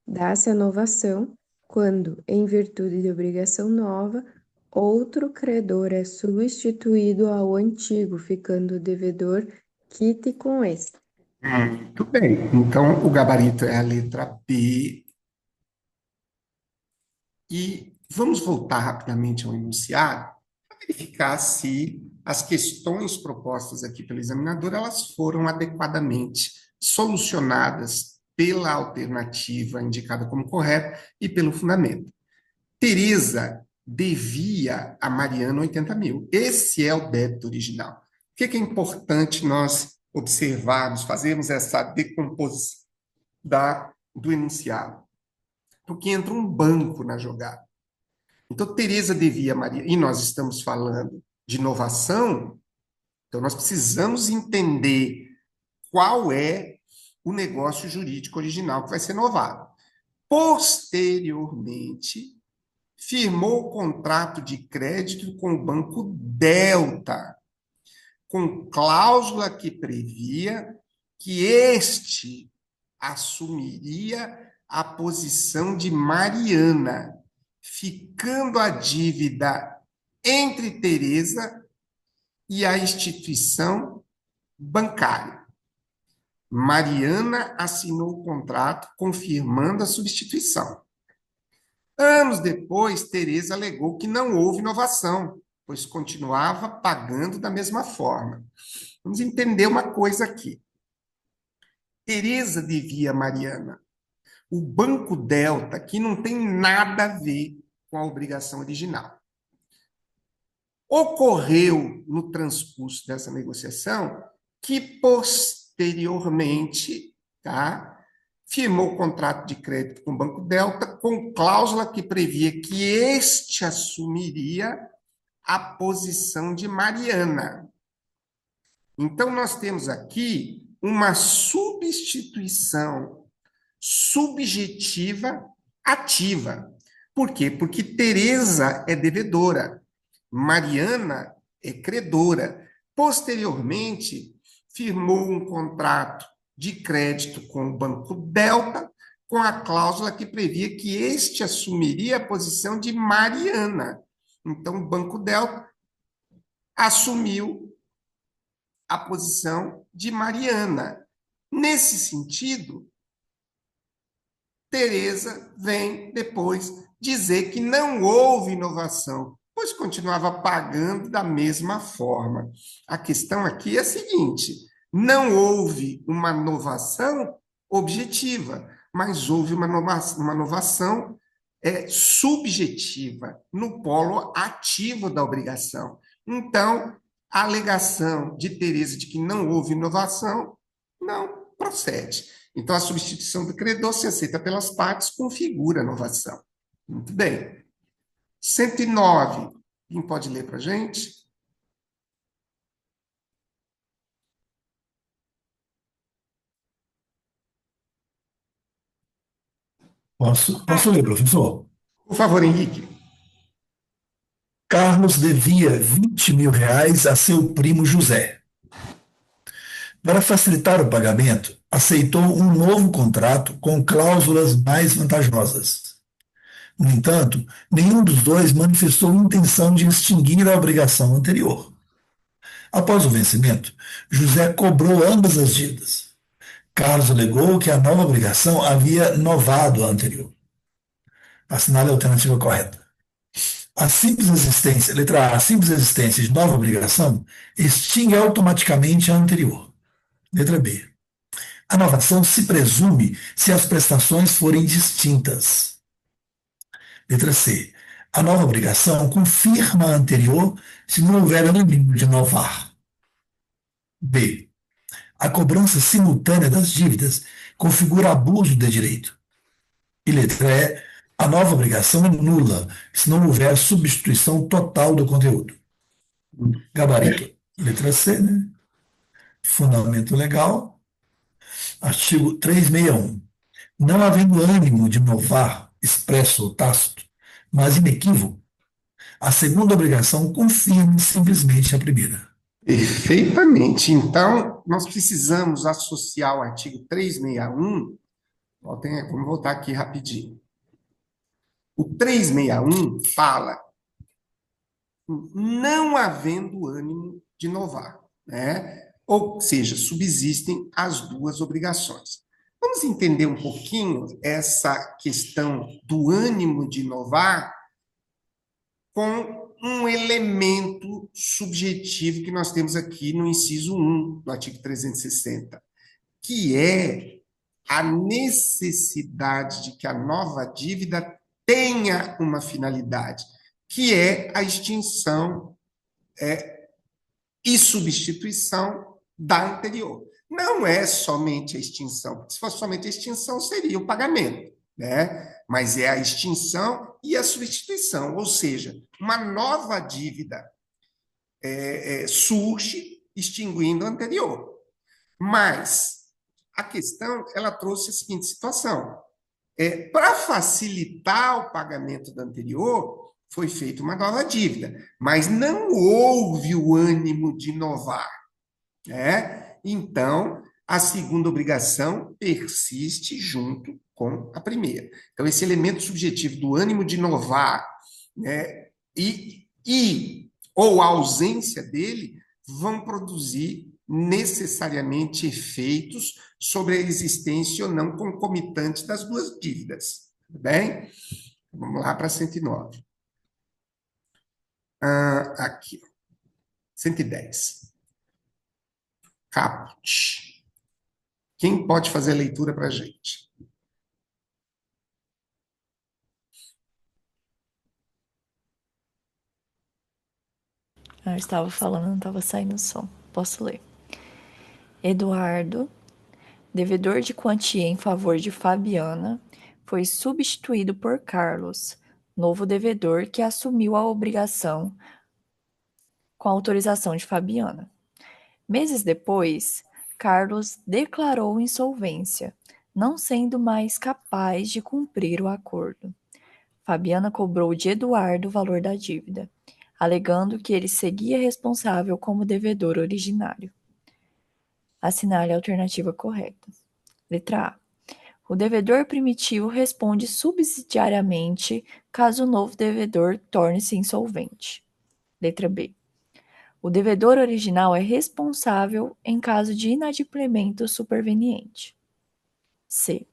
Dá-se a novação quando, em virtude de obrigação nova, outro credor é substituído ao antigo, ficando o devedor quite com este. Muito bem. Então, o gabarito é a letra B. E vamos voltar rapidamente ao enunciado para verificar se as questões propostas aqui pelo examinador elas foram adequadamente solucionadas pela alternativa indicada como correta e pelo fundamento. Tereza devia a Mariana 80.000. Esse é o débito original. O que é importante nós observarmos, fazermos essa decomposição do enunciado? Porque entra um banco na jogada. Então, Tereza devia a Maria, e nós estamos falando de inovação, então nós precisamos entender qual é o negócio jurídico original que vai ser novado. Posteriormente, firmou o contrato de crédito com o Banco Delta, com cláusula que previa que este assumiria a posição de Mariana, ficando a dívida entre Teresa e a instituição bancária. Mariana assinou o contrato confirmando a substituição. Anos depois, Teresa alegou que não houve inovação, pois continuava pagando da mesma forma. Vamos entender uma coisa aqui. Teresa devia a Mariana. O Banco Delta, que não tem nada a ver com a obrigação original. Ocorreu, no transcurso dessa negociação, que posteriormente, firmou o contrato de crédito com o Banco Delta, com cláusula que previa que este assumiria a posição de Mariana. Então, nós temos aqui uma substituição subjetiva ativa. Por quê? Porque Teresa é devedora, Mariana é credora. Posteriormente, firmou um contrato de crédito com o Banco Delta, com a cláusula que previa que este assumiria a posição de Mariana. Então, o Banco Delta assumiu a posição de Mariana. Nesse sentido, Teresa vem depois dizer que não houve inovação, pois continuava pagando da mesma forma. A questão aqui é a seguinte: não houve uma inovação objetiva, mas houve uma inovação subjetiva, no polo ativo da obrigação. Então, a alegação de Teresa de que não houve inovação não procede. Então, a substituição do credor, se aceita pelas partes, configura a inovação. Muito bem. 109. Quem pode ler para a gente? Posso ler, professor? Por favor, Henrique. Carlos devia 20 mil reais a seu primo José. Para facilitar o pagamento, aceitou um novo contrato com cláusulas mais vantajosas. No entanto, nenhum dos dois manifestou intenção de extinguir a obrigação anterior. Após o vencimento, José cobrou ambas as dívidas. Carlos alegou que a nova obrigação havia novado a anterior. Assinale a alternativa correta. A simples existência, letra A, a simples existência de nova obrigação extingue automaticamente a anterior. Letra B. A novação se presume se as prestações forem distintas. Letra C. A nova obrigação confirma a anterior se não houver ânimo de novar. B. A cobrança simultânea das dívidas configura abuso de direito. E letra E. A nova obrigação é nula se não houver substituição total do conteúdo. Gabarito. Letra C, né? Fundamento legal. Artigo 361. Não havendo ânimo de novar, expresso ou tácito, mas inequívoco, a segunda obrigação confirma simplesmente a primeira. Perfeitamente. Então, nós precisamos associar o artigo 361. Vamos voltar aqui rapidinho. O 361 fala não havendo ânimo de inovar, né? Ou seja, subsistem as duas obrigações. Vamos entender um pouquinho essa questão do ânimo de inovar com um elemento subjetivo que nós temos aqui no inciso 1 do artigo 360, que é a necessidade de que a nova dívida tenha uma finalidade, que é a extinção e substituição da anterior. Não é somente a extinção, porque se fosse somente a extinção, seria o pagamento, né? Mas é a extinção e a substituição, ou seja, uma nova dívida surge extinguindo a anterior. Mas a questão, ela trouxe a seguinte situação. Para facilitar o pagamento da anterior, foi feita uma nova dívida, mas não houve o ânimo de inovar, né? Então, a segunda obrigação persiste junto com a primeira. Então, esse elemento subjetivo do ânimo de inovar, né, ou a ausência dele vão produzir necessariamente efeitos sobre a existência ou não concomitante das duas dívidas. Tudo bem? Vamos lá para 109. Aqui, 110. Caput. Quem pode fazer a leitura para a gente? Eu estava falando, não estava saindo o som. Posso ler. Eduardo, devedor de quantia em favor de Fabiana, foi substituído por Carlos, novo devedor que assumiu a obrigação com a autorização de Fabiana. Meses depois, Carlos declarou insolvência, não sendo mais capaz de cumprir o acordo. Fabiana cobrou de Eduardo o valor da dívida, alegando que ele seguia responsável como devedor originário. Assinale a alternativa correta. Letra A. O devedor primitivo responde subsidiariamente caso o novo devedor torne-se insolvente. Letra B. O devedor original é responsável em caso de inadimplemento superveniente. C.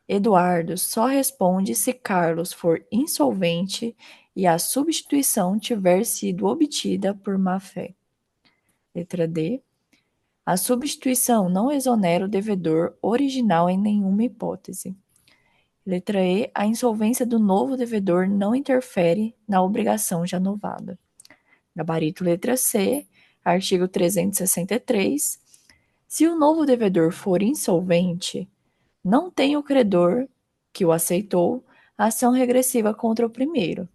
Eduardo só responde se Carlos for insolvente e a substituição tiver sido obtida por má-fé. Letra D. A substituição não exonera o devedor original em nenhuma hipótese. Letra E. A insolvência do novo devedor não interfere na obrigação já novada. Gabarito letra C, artigo 363. Se o novo devedor for insolvente, não tem o credor que o aceitou ação regressiva contra o primeiro,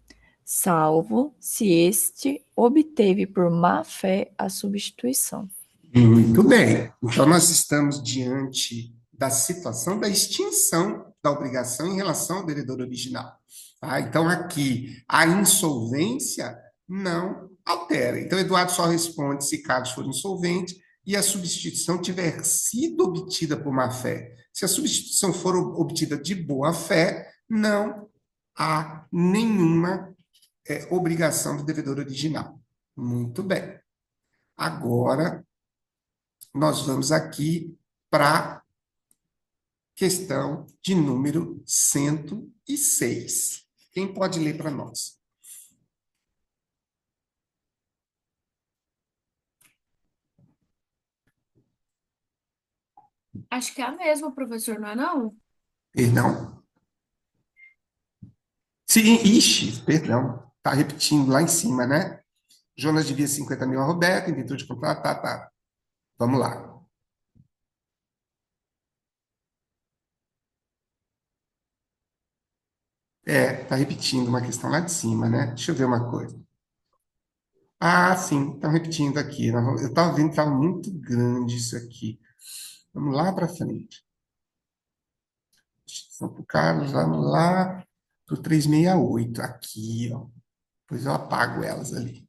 salvo se este obteve por má-fé a substituição. Muito bem. Então, nós estamos diante da situação da extinção da obrigação em relação ao devedor original. Tá? Então, aqui, a insolvência não altera. Então, Eduardo só responde se Carlos for insolvente e a substituição tiver sido obtida por má-fé. Se a substituição for obtida de boa-fé, não há nenhuma obrigação do devedor original. Muito bem. Agora, nós vamos aqui para a questão de número 106. Quem pode ler para nós? Acho que é a mesma, professor, não é não? Perdão? Sim, ixi, perdão. Está repetindo lá em cima, né? Jonas devia 50 mil a Roberto, inventou de contrato, tá. Vamos lá. Está repetindo uma questão lá de cima, né? Deixa eu ver uma coisa. Ah, sim, estão repetindo aqui. Eu estava vendo que estava muito grande isso aqui. Vamos lá para frente. São para o Carlos, vamos lá para o 368. Aqui, ó. Depois eu apago elas ali.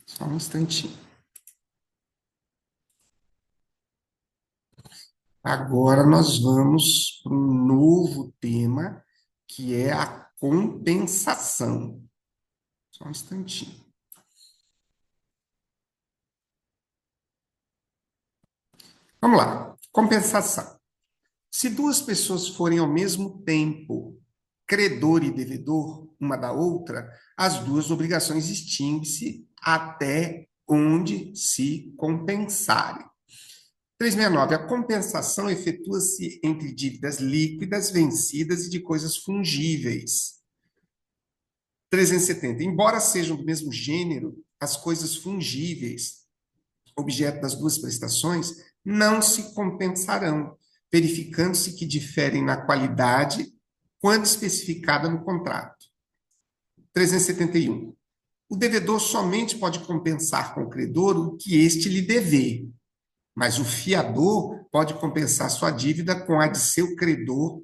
Só um instantinho. Agora nós vamos para um novo tema, que é a compensação. Só um instantinho. Vamos lá. Compensação. Se duas pessoas forem ao mesmo tempo credor e devedor uma da outra, as duas obrigações extinguem-se até onde se compensarem. 369. A compensação efetua-se entre dívidas líquidas, vencidas e de coisas fungíveis. 370. Embora sejam do mesmo gênero, as coisas fungíveis, objeto das duas prestações, não se compensarão, verificando-se que diferem na qualidade quando especificada no contrato. 371. O devedor somente pode compensar com o credor o que este lhe dever, mas o fiador pode compensar sua dívida com a de seu credor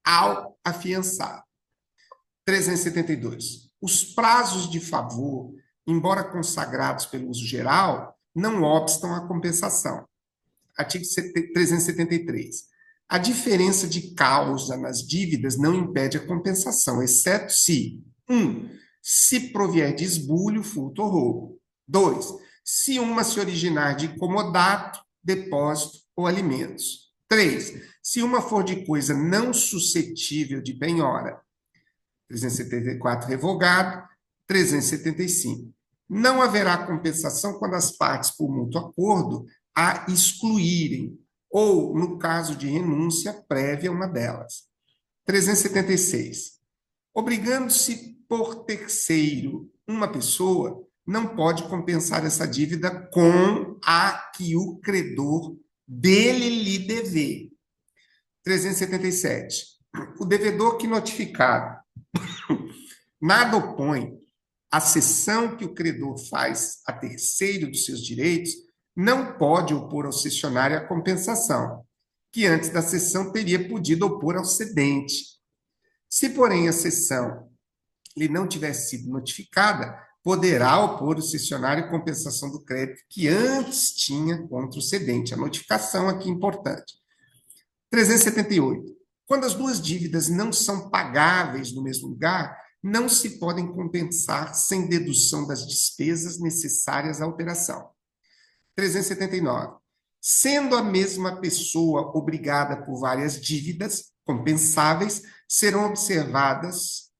ao afiançar. 372. Os prazos de favor, embora consagrados pelo uso geral, não obstam à compensação. Artigo 373. A diferença de causa nas dívidas não impede a compensação, exceto se 1. Se provier de esbulho, furto ou roubo. 2. Se uma se originar de comodato, depósito ou alimentos. 3. Se uma for de coisa não suscetível de penhora. 374 revogado. 375. Não haverá compensação quando as partes, por mútuo acordo, a excluírem, ou, no caso de renúncia prévia, uma delas. 376. Obrigando-se por terceiro uma pessoa, não pode compensar essa dívida com a que o credor dele lhe dever. 377. O devedor que notificado nada opõe à cessão que o credor faz a terceiro dos seus direitos, não pode opor ao cessionário a compensação, que antes da cessão teria podido opor ao cedente. Se, porém, a cessão lhe não tivesse sido notificada, poderá opor o cessionário a compensação do crédito que antes tinha contra o cedente. A notificação aqui é importante. 378. Quando as duas dívidas não são pagáveis no mesmo lugar, não se podem compensar sem dedução das despesas necessárias à operação. 379. Sendo a mesma pessoa obrigada por várias dívidas compensáveis, serão observadas,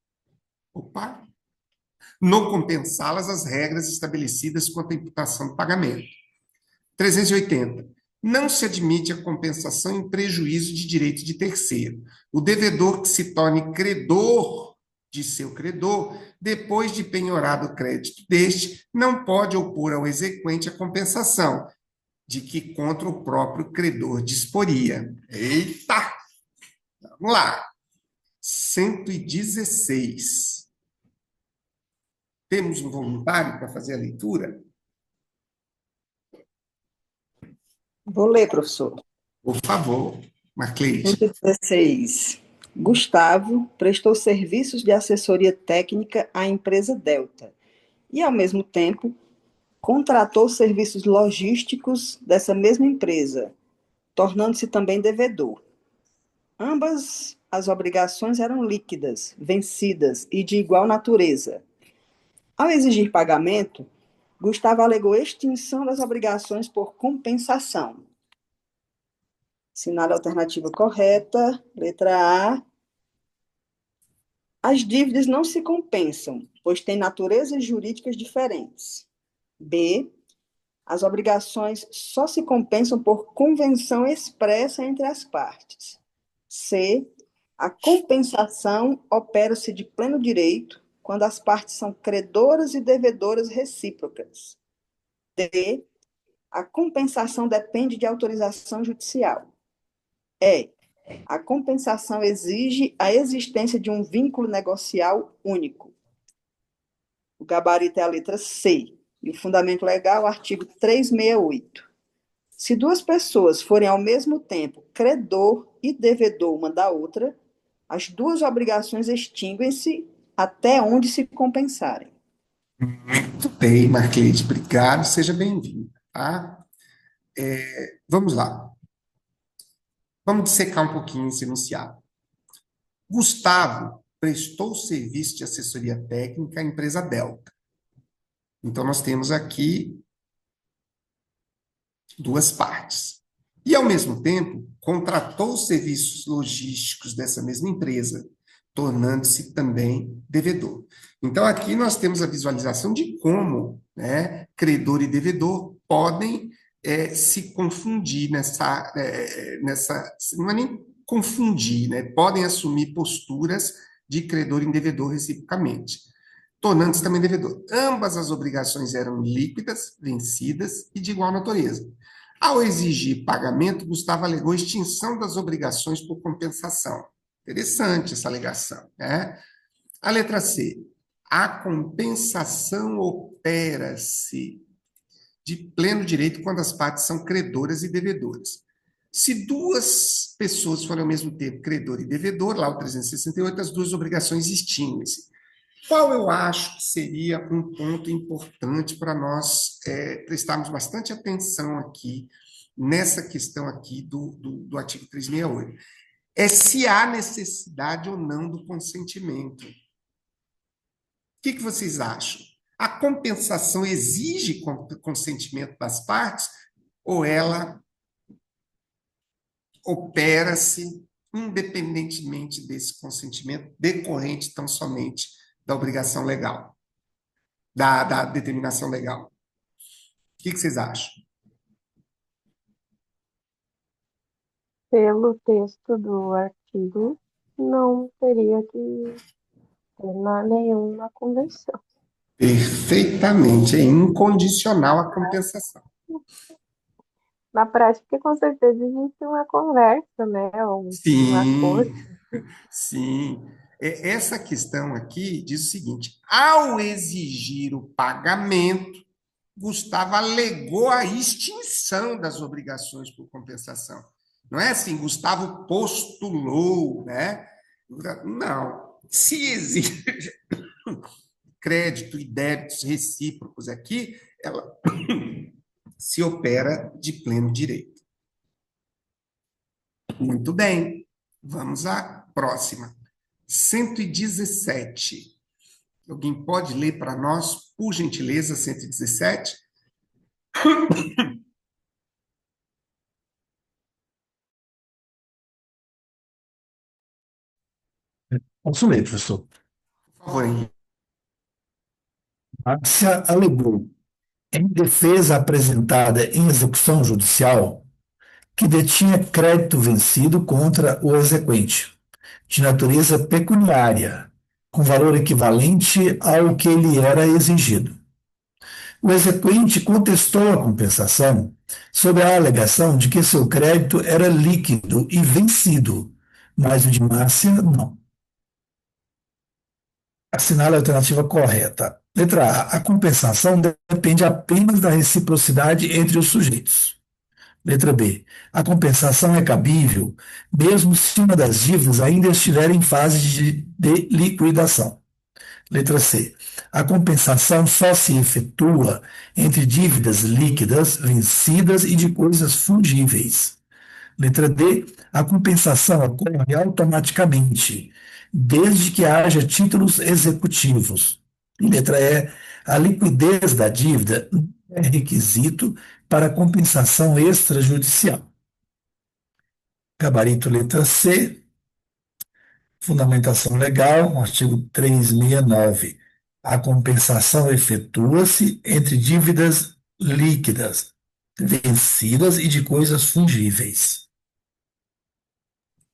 no compensá-las, as regras estabelecidas quanto à imputação do pagamento. 380. Não se admite a compensação em prejuízo de direito de terceiro. O devedor que se torne credor de seu credor, depois de penhorado o crédito deste, não pode opor ao exequente a compensação, de que contra o próprio credor disporia. Eita! Vamos lá. 116. Temos um voluntário para fazer a leitura? Vou ler, professor. Por favor, Marcleide. 116. Gustavo prestou serviços de assessoria técnica à empresa Delta e, ao mesmo tempo, contratou serviços logísticos dessa mesma empresa, tornando-se também devedor. Ambas as obrigações eram líquidas, vencidas e de igual natureza. Ao exigir pagamento, Gustavo alegou extinção das obrigações por compensação. Assinale a alternativa correta, letra A. As dívidas não se compensam, pois têm naturezas jurídicas diferentes. B. As obrigações só se compensam por convenção expressa entre as partes. C. A compensação opera-se de pleno direito quando as partes são credoras e devedoras recíprocas. D. A compensação depende de autorização judicial. E. A compensação exige a existência de um vínculo negocial único. O gabarito é a letra C. E o fundamento legal, artigo 368. Se duas pessoas forem ao mesmo tempo credor e devedor uma da outra, as duas obrigações extinguem-se até onde se compensarem. Muito bem, Marcleide. Obrigado, seja bem-vinda. Tá? Vamos lá. Vamos dissecar um pouquinho esse enunciado. Gustavo prestou serviço de assessoria técnica à empresa Delta. Então, nós temos aqui duas partes. E, ao mesmo tempo, contratou os serviços logísticos dessa mesma empresa, tornando-se também devedor. Então, aqui nós temos a visualização de como, né, credor e devedor podem se confundir nessa, não é nem confundir, né, podem assumir posturas de credor e devedor reciprocamente, tornando-se também devedor. Ambas as obrigações eram líquidas, vencidas e de igual natureza. Ao exigir pagamento, Gustavo alegou extinção das obrigações por compensação. Interessante essa alegação, né? A letra C. A compensação opera-se de pleno direito quando as partes são credoras e devedoras. Se duas pessoas forem ao mesmo tempo credor e devedor, lá o 368, as duas obrigações extinguem-se. Qual eu acho que seria um ponto importante para nós prestarmos bastante atenção aqui, nessa questão aqui do artigo 368? É se há necessidade ou não do consentimento. O que vocês acham? A compensação exige consentimento das partes ou ela opera-se independentemente desse consentimento decorrente tão somente da obrigação legal, da determinação legal? O que vocês acham? Pelo texto do artigo, não teria que ter nenhuma convenção. Perfeitamente, é incondicional a compensação. Na prática, com certeza, existe uma conversa, né? Um acordo. Sim. Essa questão aqui diz o seguinte: ao exigir o pagamento, Gustavo alegou a extinção das obrigações por compensação. Não é assim, Gustavo postulou, né? Não. Se exige crédito e débitos recíprocos aqui, ela se opera de pleno direito. Muito bem. Vamos à próxima. 117. Alguém pode ler para nós, por gentileza, 117? Posso ler, professor. Por favor, Henrique. Márcia alegou, em defesa apresentada em execução judicial, que detinha crédito vencido contra o exequente, de natureza pecuniária, com valor equivalente ao que lhe era exigido. O exequente contestou a compensação sob a alegação de que seu crédito era líquido e vencido, mas o de Márcia não. Assinale a alternativa correta. Letra A. A compensação depende apenas da reciprocidade entre os sujeitos. Letra B. A compensação é cabível, mesmo se uma das dívidas ainda estiver em fase de liquidação. Letra C. A compensação só se efetua entre dívidas líquidas, vencidas e de coisas fungíveis. Letra D. A compensação ocorre automaticamente, desde que haja títulos executivos. E letra E. A liquidez da dívida não é requisito para compensação extrajudicial. Gabarito letra C. Fundamentação legal, artigo 369. A compensação efetua-se entre dívidas líquidas, vencidas e de coisas fungíveis.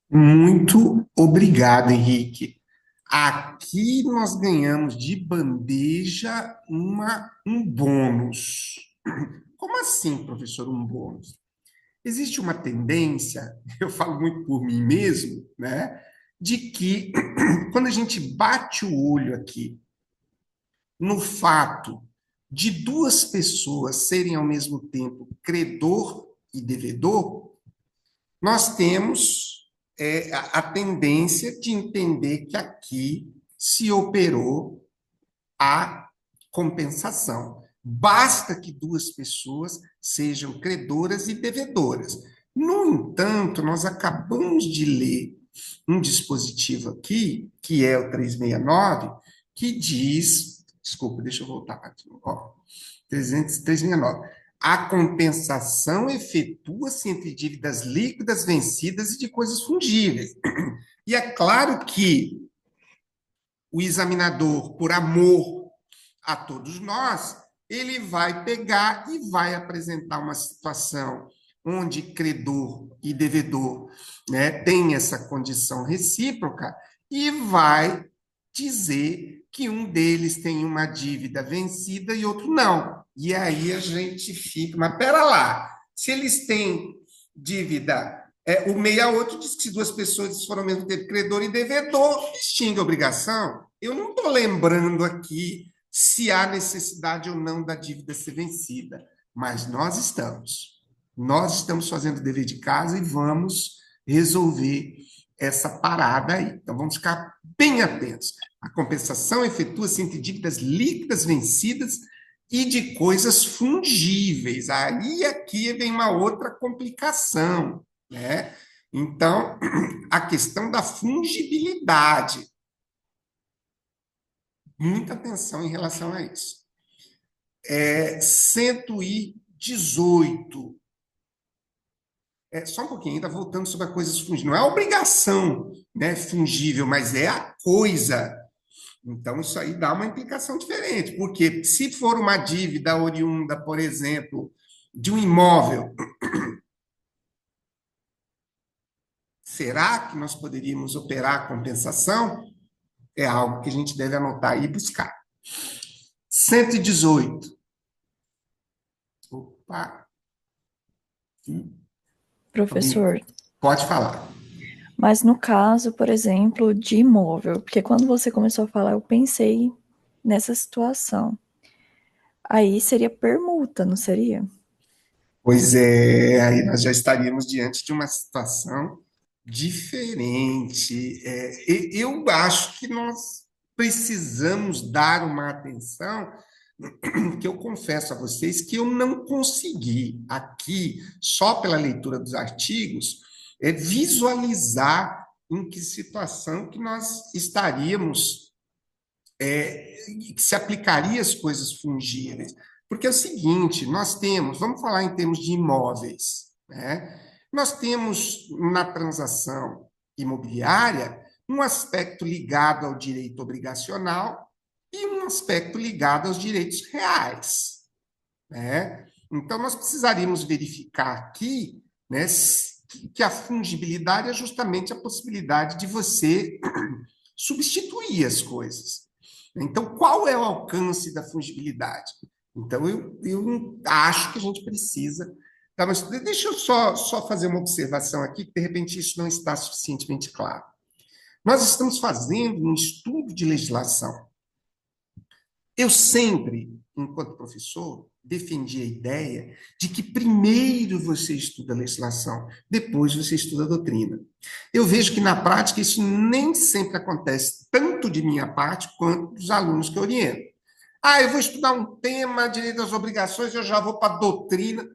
Muito obrigado, Henrique. Aqui nós ganhamos de bandeja um bônus. Como assim, professor, um bônus? Existe uma tendência, eu falo muito por mim mesmo, né, de que quando a gente bate o olho aqui no fato de duas pessoas serem ao mesmo tempo credor e devedor, nós temos a tendência de entender que aqui se operou a compensação. Basta que duas pessoas sejam credoras e devedoras. No entanto, nós acabamos de ler um dispositivo aqui, que é o 369, que diz, desculpa, deixa eu voltar aqui, 369. A compensação efetua-se entre dívidas líquidas, vencidas e de coisas fungíveis. E é claro que o examinador, por amor a todos nós, ele vai pegar e vai apresentar uma situação onde credor e devedor, né, tem essa condição recíproca e vai dizer que um deles tem uma dívida vencida e outro não. E aí a gente fica, mas pera lá, se eles têm dívida O 68 diz que se duas pessoas foram ao mesmo tempo credor e devedor, extingue a obrigação. Eu não estou lembrando aqui se há necessidade ou não da dívida ser vencida, mas nós estamos. Nós estamos fazendo o dever de casa e vamos resolver essa parada aí. Então, vamos ficar bem atentos. A compensação efetua-se entre dívidas líquidas vencidas e de coisas fungíveis. Aí aqui vem uma outra complicação, né? Então, a questão da fungibilidade. Muita atenção em relação a isso. 118. Só um pouquinho, ainda voltando sobre a coisas fungíveis. Não é a obrigação, né, fungível, mas é a coisa. Então, isso aí dá uma implicação diferente, porque se for uma dívida oriunda, por exemplo, de um imóvel, será que nós poderíamos operar a compensação? É algo que a gente deve anotar e buscar. 118. Opa. Professor, Pode falar. mas no caso, por exemplo, de imóvel, porque quando você começou a falar, eu pensei nessa situação. Aí seria permuta, não seria? Pois é, aí nós já estaríamos diante de uma situação diferente. Eu acho que nós precisamos dar uma atenção, que eu confesso a vocês que eu não consegui aqui, só pela leitura dos artigos, visualizar em que situação que nós estaríamos, que se aplicaria as coisas fungíveis. Porque é o seguinte, nós temos, vamos falar em termos de imóveis, né? Nós temos na transação imobiliária um aspecto ligado ao direito obrigacional e um aspecto ligado aos direitos reais, né? Então, nós precisaríamos verificar aqui, né, que a fungibilidade é justamente a possibilidade de você substituir as coisas. Então, qual é o alcance da fungibilidade? Então, eu acho que a gente precisa. Tá, mas deixa eu só fazer uma observação aqui, que de repente isso não está suficientemente claro. Nós estamos fazendo um estudo de legislação. Eu sempre, enquanto professor, defendi a ideia de que primeiro você estuda a legislação, depois você estuda a doutrina. Eu vejo que na prática isso nem sempre acontece, tanto de minha parte quanto dos alunos que eu oriento. Eu vou estudar um tema, direito às obrigações, eu já vou para a doutrina.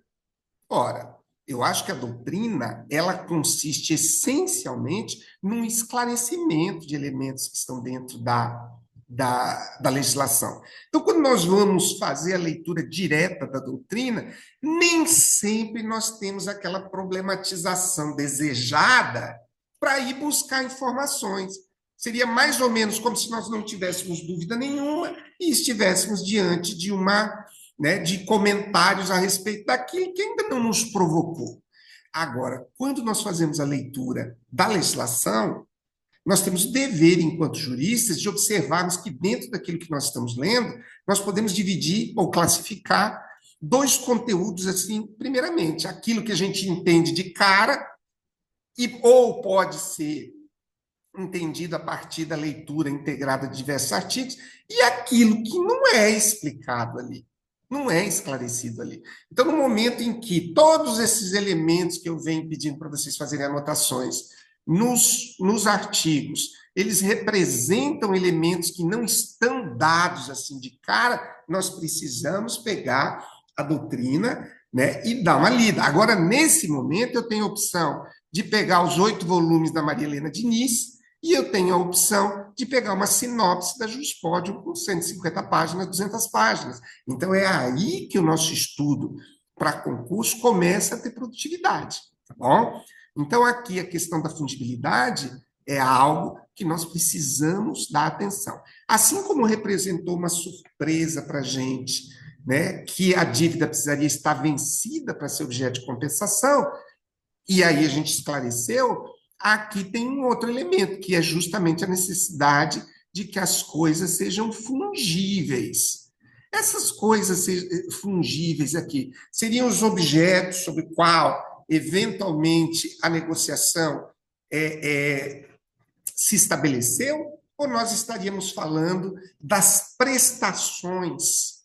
Ora, eu acho que a doutrina, ela consiste essencialmente num esclarecimento de elementos que estão dentro da legislação. Então, quando nós vamos fazer a leitura direta da doutrina, nem sempre nós temos aquela problematização desejada para ir buscar informações. Seria mais ou menos como se nós não tivéssemos dúvida nenhuma e estivéssemos diante de de comentários a respeito daquilo que ainda não nos provocou. Agora, quando nós fazemos a leitura da legislação, nós temos o dever, enquanto juristas, de observarmos que dentro daquilo que nós estamos lendo, nós podemos dividir ou classificar dois conteúdos, assim, primeiramente, aquilo que a gente entende de cara, ou pode ser entendido a partir da leitura integrada de diversos artigos, e aquilo que não é explicado ali, não é esclarecido ali. Então, no momento em que todos esses elementos que eu venho pedindo para vocês fazerem anotações nos artigos, eles representam elementos que não estão dados assim de cara, nós precisamos pegar a doutrina, né, e dar uma lida. Agora, nesse momento, eu tenho a opção de pegar os 8 volumes da Maria Helena Diniz, e eu tenho a opção de pegar uma sinopse da Juspódio com 150 páginas, 200 páginas. Então, é aí que o nosso estudo para concurso começa a ter produtividade, tá bom? Então, aqui a questão da fungibilidade é algo que nós precisamos dar atenção. Assim como representou uma surpresa para a gente, né, que a dívida precisaria estar vencida para ser objeto de compensação, e aí a gente esclareceu, aqui tem um outro elemento, que é justamente a necessidade de que as coisas sejam fungíveis. Essas coisas fungíveis aqui seriam os objetos sobre qual eventualmente a negociação se estabeleceu, ou nós estaríamos falando das prestações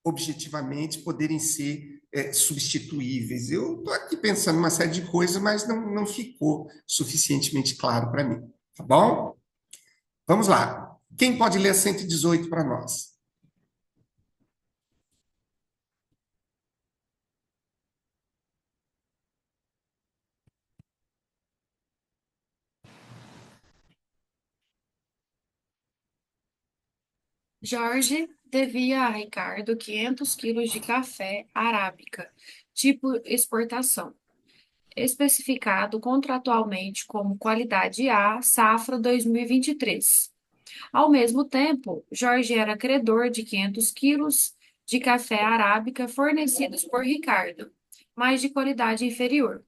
objetivamente poderem ser substituíveis? Eu estou aqui pensando uma série de coisas, mas não ficou suficientemente claro para mim, tá bom? Vamos lá. Quem pode ler a 118 para nós? Jorge devia a Ricardo 500 quilos de café arábica, tipo exportação, especificado contratualmente como qualidade A, safra 2023. Ao mesmo tempo, Jorge era credor de 500 quilos de café arábica fornecidos por Ricardo, mas de qualidade inferior.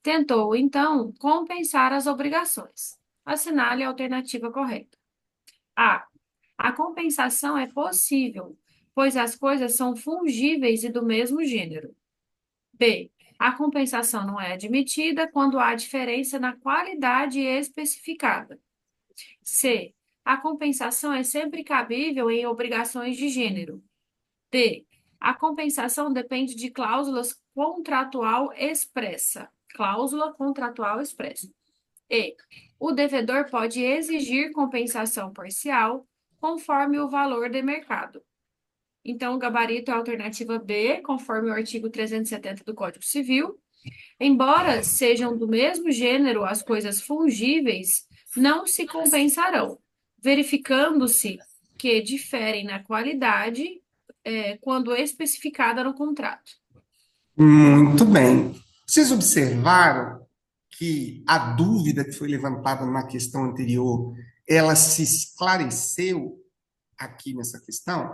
Tentou, então, compensar as obrigações. Assinale a alternativa correta. A. A compensação é possível, pois as coisas são fungíveis e do mesmo gênero. B. A compensação não é admitida quando há diferença na qualidade especificada. C. A compensação é sempre cabível em obrigações de gênero. D. A compensação depende de cláusulas contratual expressa. Cláusula contratual expressa. E. O devedor pode exigir compensação parcial conforme o valor de mercado. Então, o gabarito é a alternativa B, conforme o artigo 370 do Código Civil. Embora sejam do mesmo gênero as coisas fungíveis, não se compensarão, verificando-se que diferem na qualidade, quando especificada no contrato. Muito bem. Vocês observaram que a dúvida que foi levantada na questão anterior, ela se esclareceu aqui nessa questão?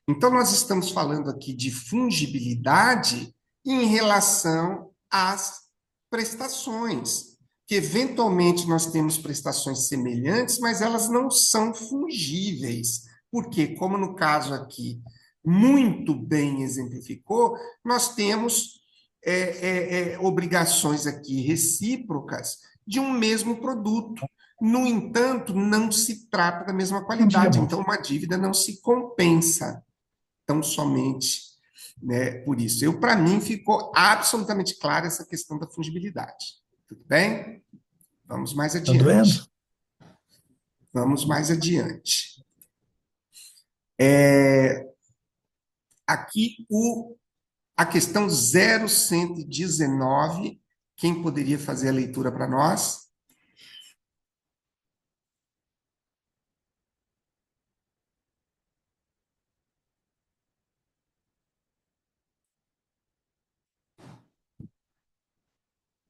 Então, nós estamos falando aqui de fungibilidade em relação às prestações, que eventualmente nós temos prestações semelhantes, mas elas não são fungíveis. Porque, como no caso aqui muito bem exemplificou, nós temos obrigações aqui recíprocas de um mesmo produto. No entanto, não se trata da mesma qualidade, então uma dívida não se compensa tão somente, né, por isso. Para mim, ficou absolutamente clara essa questão da fungibilidade. Tudo bem? Vamos mais Tá doendo? adiante. Vamos mais adiante. Aqui, a questão 0119, quem poderia fazer a leitura para nós?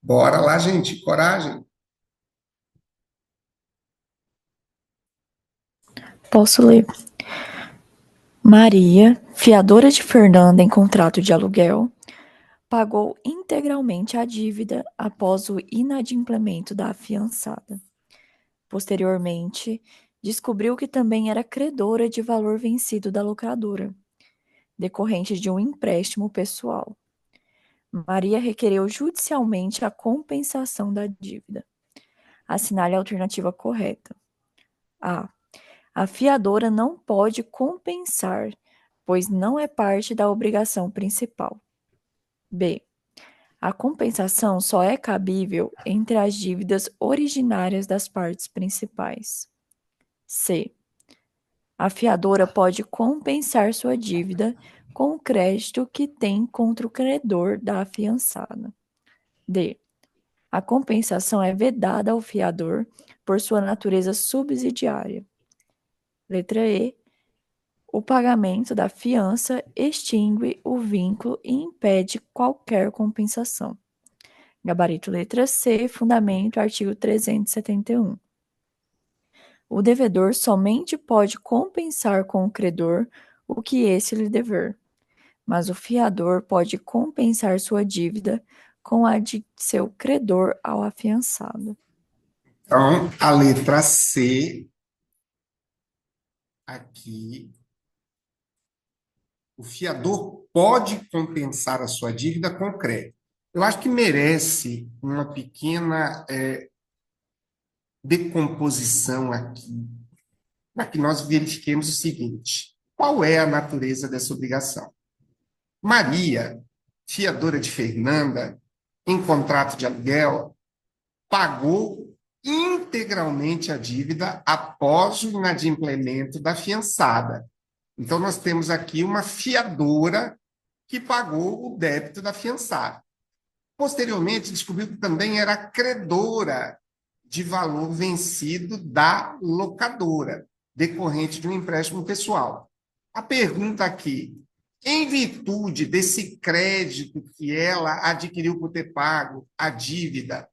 Bora lá, gente, coragem. Posso ler. Maria, fiadora de Fernanda em contrato de aluguel, pagou integralmente a dívida após o inadimplemento da afiançada. Posteriormente, descobriu que também era credora de valor vencido da locadora, decorrente de um empréstimo pessoal. Maria requereu judicialmente a compensação da dívida. Assinale a alternativa correta. A. A fiadora não pode compensar, pois não é parte da obrigação principal. B. A compensação só é cabível entre as dívidas originárias das partes principais. C. A fiadora pode compensar sua dívida com o crédito que tem contra o credor da afiançada. D. A compensação é vedada ao fiador por sua natureza subsidiária. Letra E. O pagamento da fiança extingue o vínculo e impede qualquer compensação. Gabarito letra C, fundamento, artigo 371. O devedor somente pode compensar com o credor o que esse lhe dever, mas o fiador pode compensar sua dívida com a de seu credor ao afiançado. Então, a letra C, aqui, o fiador pode compensar a sua dívida com crédito. Eu acho que merece uma pequena decomposição aqui, para que nós verifiquemos o seguinte: qual é a natureza dessa obrigação? Maria, fiadora de Fernanda, em contrato de aluguel, pagou integralmente a dívida após o inadimplemento da fiançada. Então, nós temos aqui uma fiadora que pagou o débito da fiançada. Posteriormente, descobriu que também era credora de valor vencido da locadora, decorrente de um empréstimo pessoal. A pergunta aqui: em virtude desse crédito que ela adquiriu por ter pago a dívida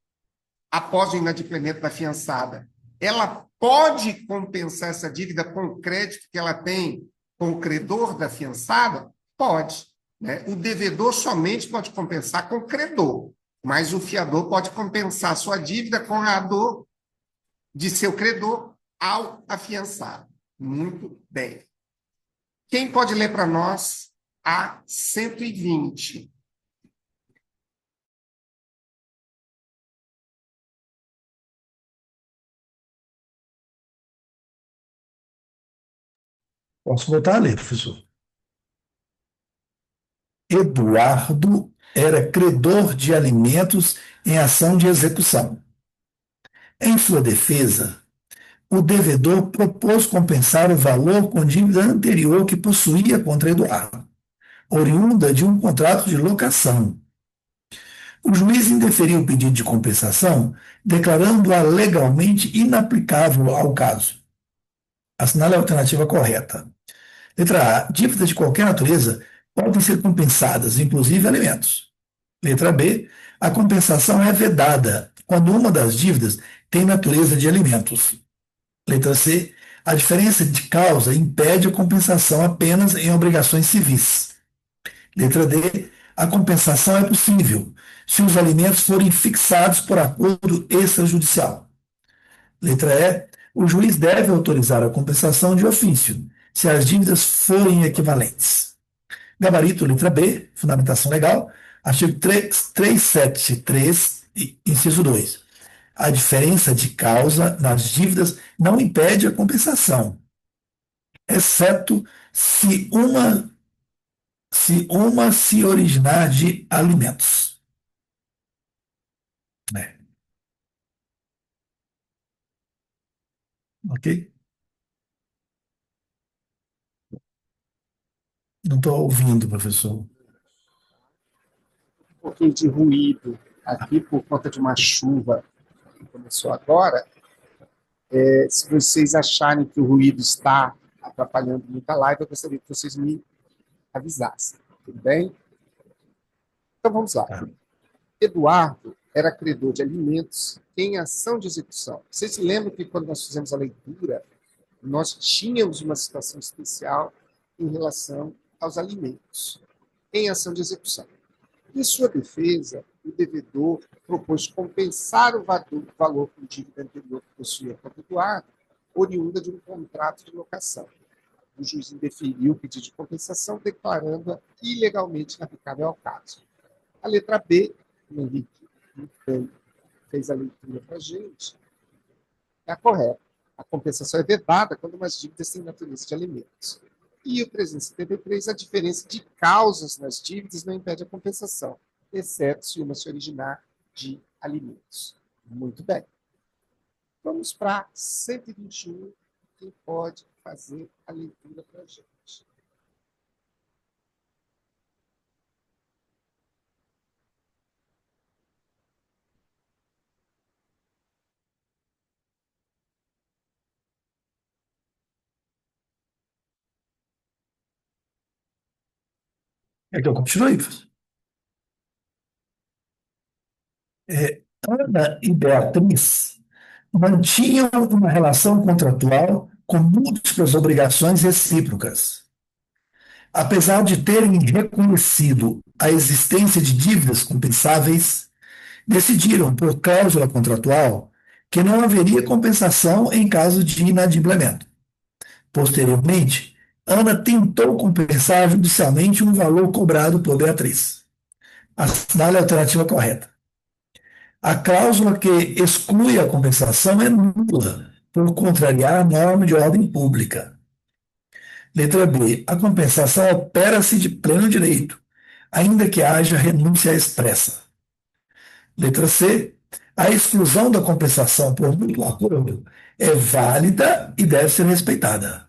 após o inadimplemento da fiançada, ela pode compensar essa dívida com o crédito que ela tem com o credor da fiançada? Pode. Né? O devedor somente pode compensar com o credor, mas o fiador pode compensar sua dívida com a dor de seu credor ao afiançado. Muito bem. Quem pode ler para nós a 120? Posso voltar a ler, professor? Eduardo era credor de alimentos em ação de execução. Em sua defesa, o devedor propôs compensar o valor com dívida anterior que possuía contra Eduardo, oriunda de um contrato de locação. O juiz indeferiu o pedido de compensação, declarando-a legalmente inaplicável ao caso. Assinale a alternativa correta. Letra A. Dívidas de qualquer natureza podem ser compensadas, inclusive alimentos. Letra B. A compensação é vedada quando uma das dívidas tem natureza de alimentos. Letra C. A diferença de causa impede a compensação apenas em obrigações civis. Letra D. A compensação é possível se os alimentos forem fixados por acordo extrajudicial. Letra E. O juiz deve autorizar a compensação de ofício, se as dívidas forem equivalentes. Gabarito, letra B, fundamentação legal, artigo 373, inciso 2. A diferença de causa nas dívidas não impede a compensação, exceto se uma se originar de alimentos. Ok? Não estou ouvindo, professor. Um pouquinho de ruído aqui por conta de uma chuva que começou agora. Se vocês acharem que o ruído está atrapalhando muito a live, eu gostaria que vocês me avisassem. Tudo bem? Então vamos lá. Eduardo era credor de alimentos em ação de execução. Vocês se lembram que quando nós fizemos a leitura, nós tínhamos uma situação especial em relação aos alimentos em ação de execução. Em sua defesa, o devedor propôs compensar o valor com dívida anterior que possuía contra Eduardo, oriunda de um contrato de locação. O juiz indeferiu o pedido de compensação, declarando-a ilegalmente inaplicável ao caso. A letra B, o Henrique fez a leitura para a gente, é a correta. A compensação é vedada quando umas dívidas têm natureza de alimentos. E o 373, a diferença de causas nas dívidas não impede a compensação, exceto se uma se originar de alimentos. Muito bem. Vamos para 121. Quem pode fazer a leitura para a gente? É que eu continue, professor. Ana e Beatriz mantinham uma relação contratual com múltiplas obrigações recíprocas. Apesar de terem reconhecido a existência de dívidas compensáveis, decidiram, por cláusula contratual, que não haveria compensação em caso de inadimplemento. Posteriormente, Ana tentou compensar judicialmente um valor cobrado por Beatriz. Assinale a alternativa correta. A cláusula que exclui a compensação é nula, por contrariar a norma de ordem pública. Letra B. A compensação opera-se de pleno direito, ainda que haja renúncia expressa. Letra C. A exclusão da compensação por mútuo acordo é válida e deve ser respeitada.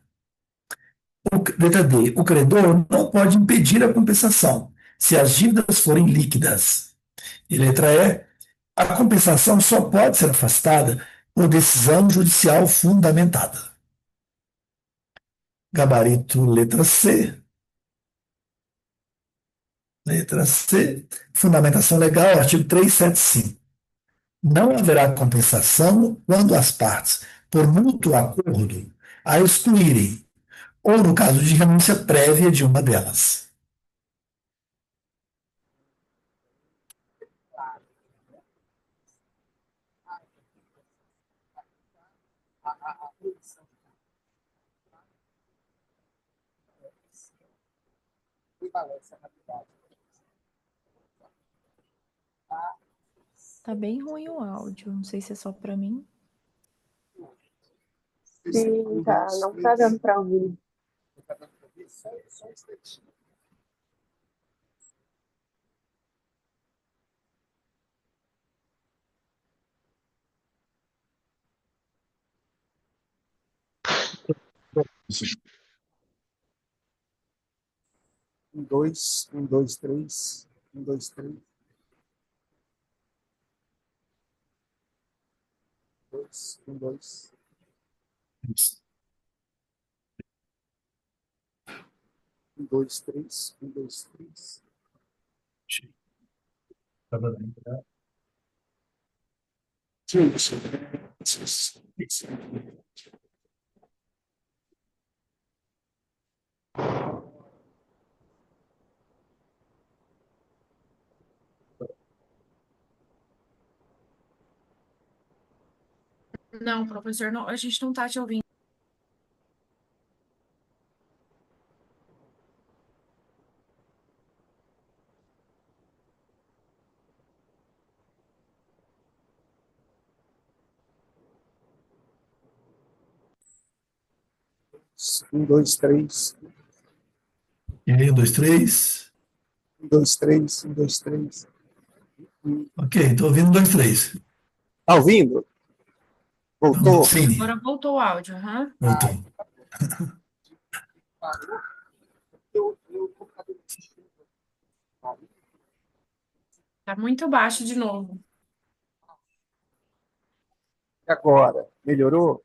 Letra D. O credor não pode impedir a compensação se as dívidas forem líquidas. E letra E. A compensação só pode ser afastada por decisão judicial fundamentada. Gabarito letra C. Letra C. Fundamentação legal, artigo 375. Não haverá compensação quando as partes, por mútuo acordo, a excluírem, ou no caso de renúncia prévia de uma delas. Tá bem ruim o áudio, não sei se é só pra mim. Sim, tá. Não tá dando para ouvir. Só um instantinho. Um, dois, três. Um, dois, três. Dois, um, dois. Um, dois, três. Um, dois, três. Não, professor, a gente não tá te ouvindo. Um, dois, três. E aí, 1, 2, 3. Um, dois, três. Um, dois, três. Ok, estou ouvindo 1, 2, 3. Tá ouvindo? Voltou? Sim, Agora voltou o áudio, aham. voltou. Tá muito baixo de novo. E agora? Melhorou?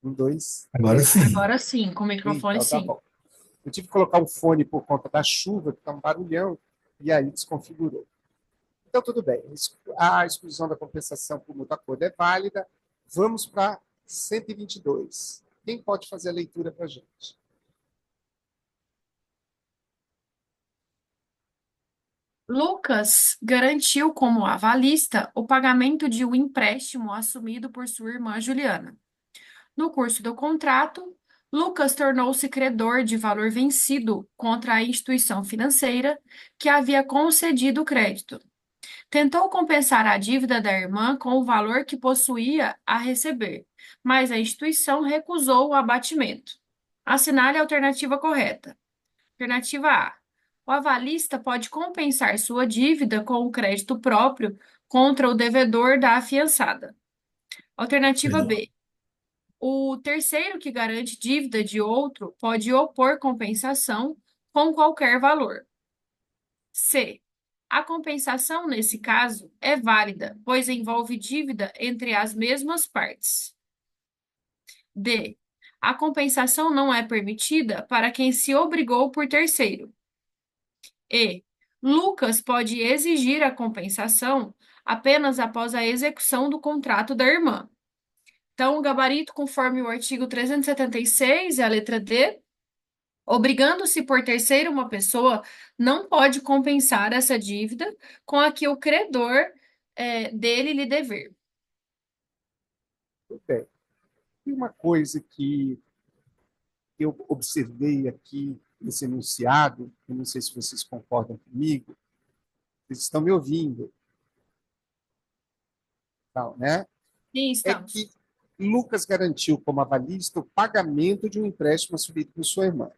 Um, dois. Agora sim. Agora sim, com o microfone Então, tá sim. bom. Eu tive que colocar um fone por conta da chuva, que está um barulhão, e aí desconfigurou. Então, tudo bem. A exclusão da compensação por mútuo acordo é válida. Vamos para 122. Quem pode fazer a leitura para a gente? Lucas garantiu como avalista o pagamento de um empréstimo assumido por sua irmã Juliana. No curso do contrato, Lucas tornou-se credor de valor vencido contra a instituição financeira que havia concedido o crédito. Tentou compensar a dívida da irmã com o valor que possuía a receber, mas a instituição recusou o abatimento. Assinale a alternativa correta. Alternativa A. O avalista pode compensar sua dívida com o crédito próprio contra o devedor da afiançada. Alternativa B. O terceiro que garante dívida de outro pode opor compensação com qualquer valor. C. A compensação, nesse caso, é válida, pois envolve dívida entre as mesmas partes. D. A compensação não é permitida para quem se obrigou por terceiro. E. Lucas pode exigir a compensação apenas após a execução do contrato da irmã. Então, o gabarito, conforme o artigo 376, é a letra D. Obrigando-se por terceiro uma pessoa, não pode compensar essa dívida com a que o credor dele lhe dever. Tudo bem. E uma coisa que eu observei aqui esse enunciado, eu não sei se vocês concordam comigo, vocês estão me ouvindo, então, né? Sim, É estamos. que Lucas garantiu como avalista o pagamento de um empréstimo assumido por sua irmã.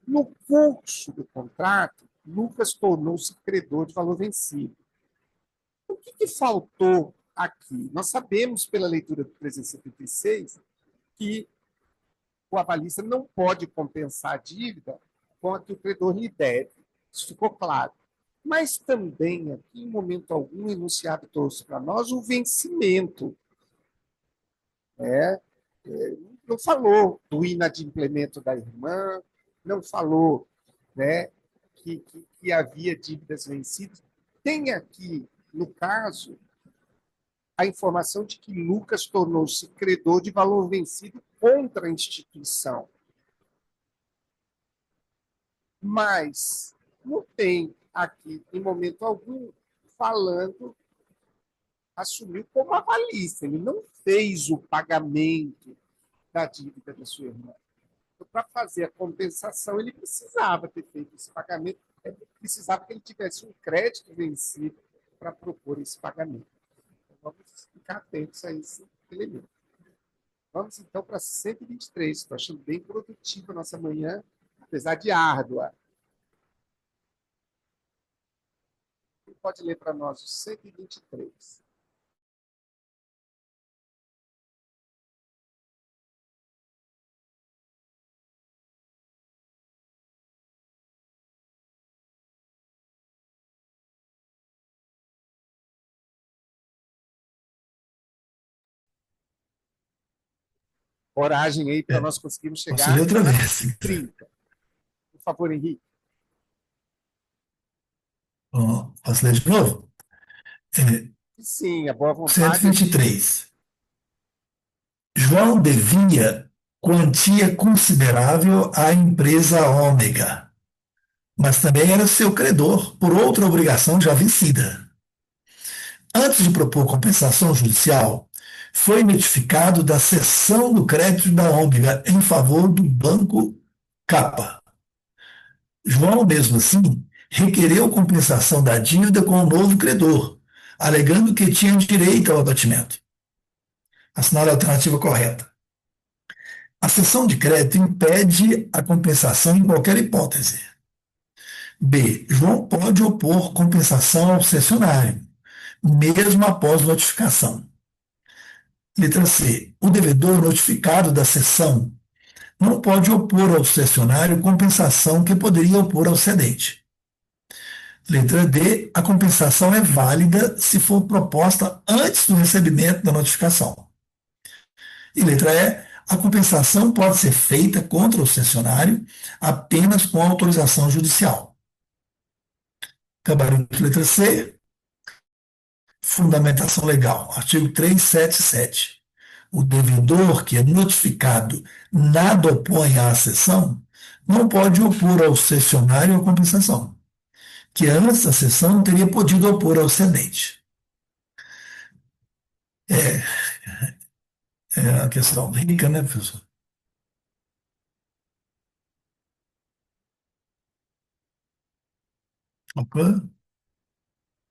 No curso do contrato, Lucas tornou-se credor de valor vencido. O que faltou aqui? Nós sabemos, pela leitura do 376, que o avalista não pode compensar a dívida com a que o credor lhe deve. Isso ficou claro. Mas também, aqui, em momento algum, o enunciado trouxe para nós o vencimento. Né? Não falou do inadimplemento da irmã, não falou, né, que havia dívidas vencidas. Tem aqui, no caso, a informação de que Lucas tornou-se credor de valor vencido contra a instituição. Mas não tem aqui, em momento algum, falando, assumiu como avalista. Ele não fez o pagamento da dívida da sua irmã. Então, para fazer a compensação, ele precisava ter feito esse pagamento, precisava que ele tivesse um crédito vencido para propor esse pagamento. Então, vamos ficar atentos a esse elemento. Vamos, então, para 123. Estou achando bem produtiva a nossa manhã, apesar de árdua. Quem pode ler para nós o 123? Coragem aí para nós conseguirmos Posso ler chegar outra a vez, se quiser. 30. Por favor, Henrique. Posso ler de novo? Sim, a boa vontade. 123. João devia quantia considerável à empresa Ômega, mas também era seu credor por outra obrigação já vencida. Antes de propor compensação judicial, foi notificado da cessão do crédito da Ômega em favor do Banco Capa. João, mesmo assim, requereu compensação da dívida com o novo credor, alegando que tinha direito ao abatimento. Assinale a alternativa correta. A cessão de crédito impede a compensação em qualquer hipótese. B. João pode opor compensação ao cessionário, mesmo após notificação. Letra C. O devedor notificado da cessão não pode opor ao cessionário compensação que poderia opor ao cedente. Letra D. A compensação é válida se for proposta antes do recebimento da notificação. E letra E. A compensação pode ser feita contra o cessionário apenas com autorização judicial. Gabarito letra C. Fundamentação legal. Artigo 377. O devedor que é notificado nada opõe à cessão não pode opor ao cessionário a compensação, que antes da cessão teria podido opor ao cedente. É uma questão rica, né, professor?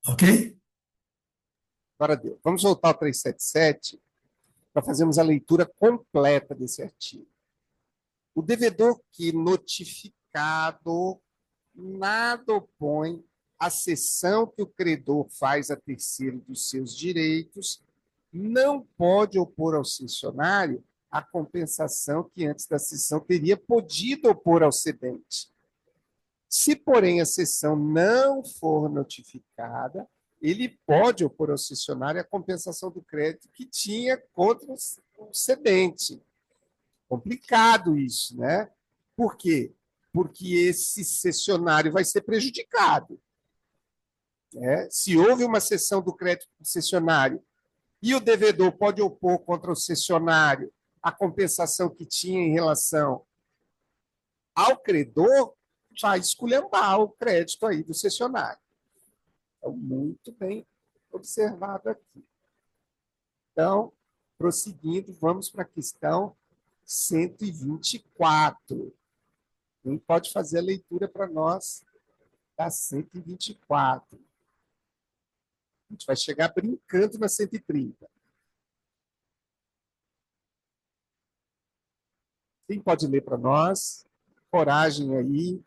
Ok? Agora deu. Vamos voltar ao 377 para fazermos a leitura completa desse artigo. O devedor que notificado nada opõe à cessão que o credor faz a terceiro dos seus direitos, não pode opor ao cessionário a compensação que antes da cessão teria podido opor ao cedente. Se, porém, a cessão não for notificada, ele pode opor ao cessionário a compensação do crédito que tinha contra o cedente. Complicado isso, né? Por quê? Porque esse cessionário vai ser prejudicado. Né? Se houve uma cessão do crédito do cessionário e o devedor pode opor contra o cessionário a compensação que tinha em relação ao credor, vai esculhambar o crédito aí do cessionário. Então, muito bem observado aqui. Então, prosseguindo, vamos para a questão 124. Quem pode fazer a leitura para nós da 124? A gente vai chegar brincando na 130. Quem pode ler para nós? Coragem aí.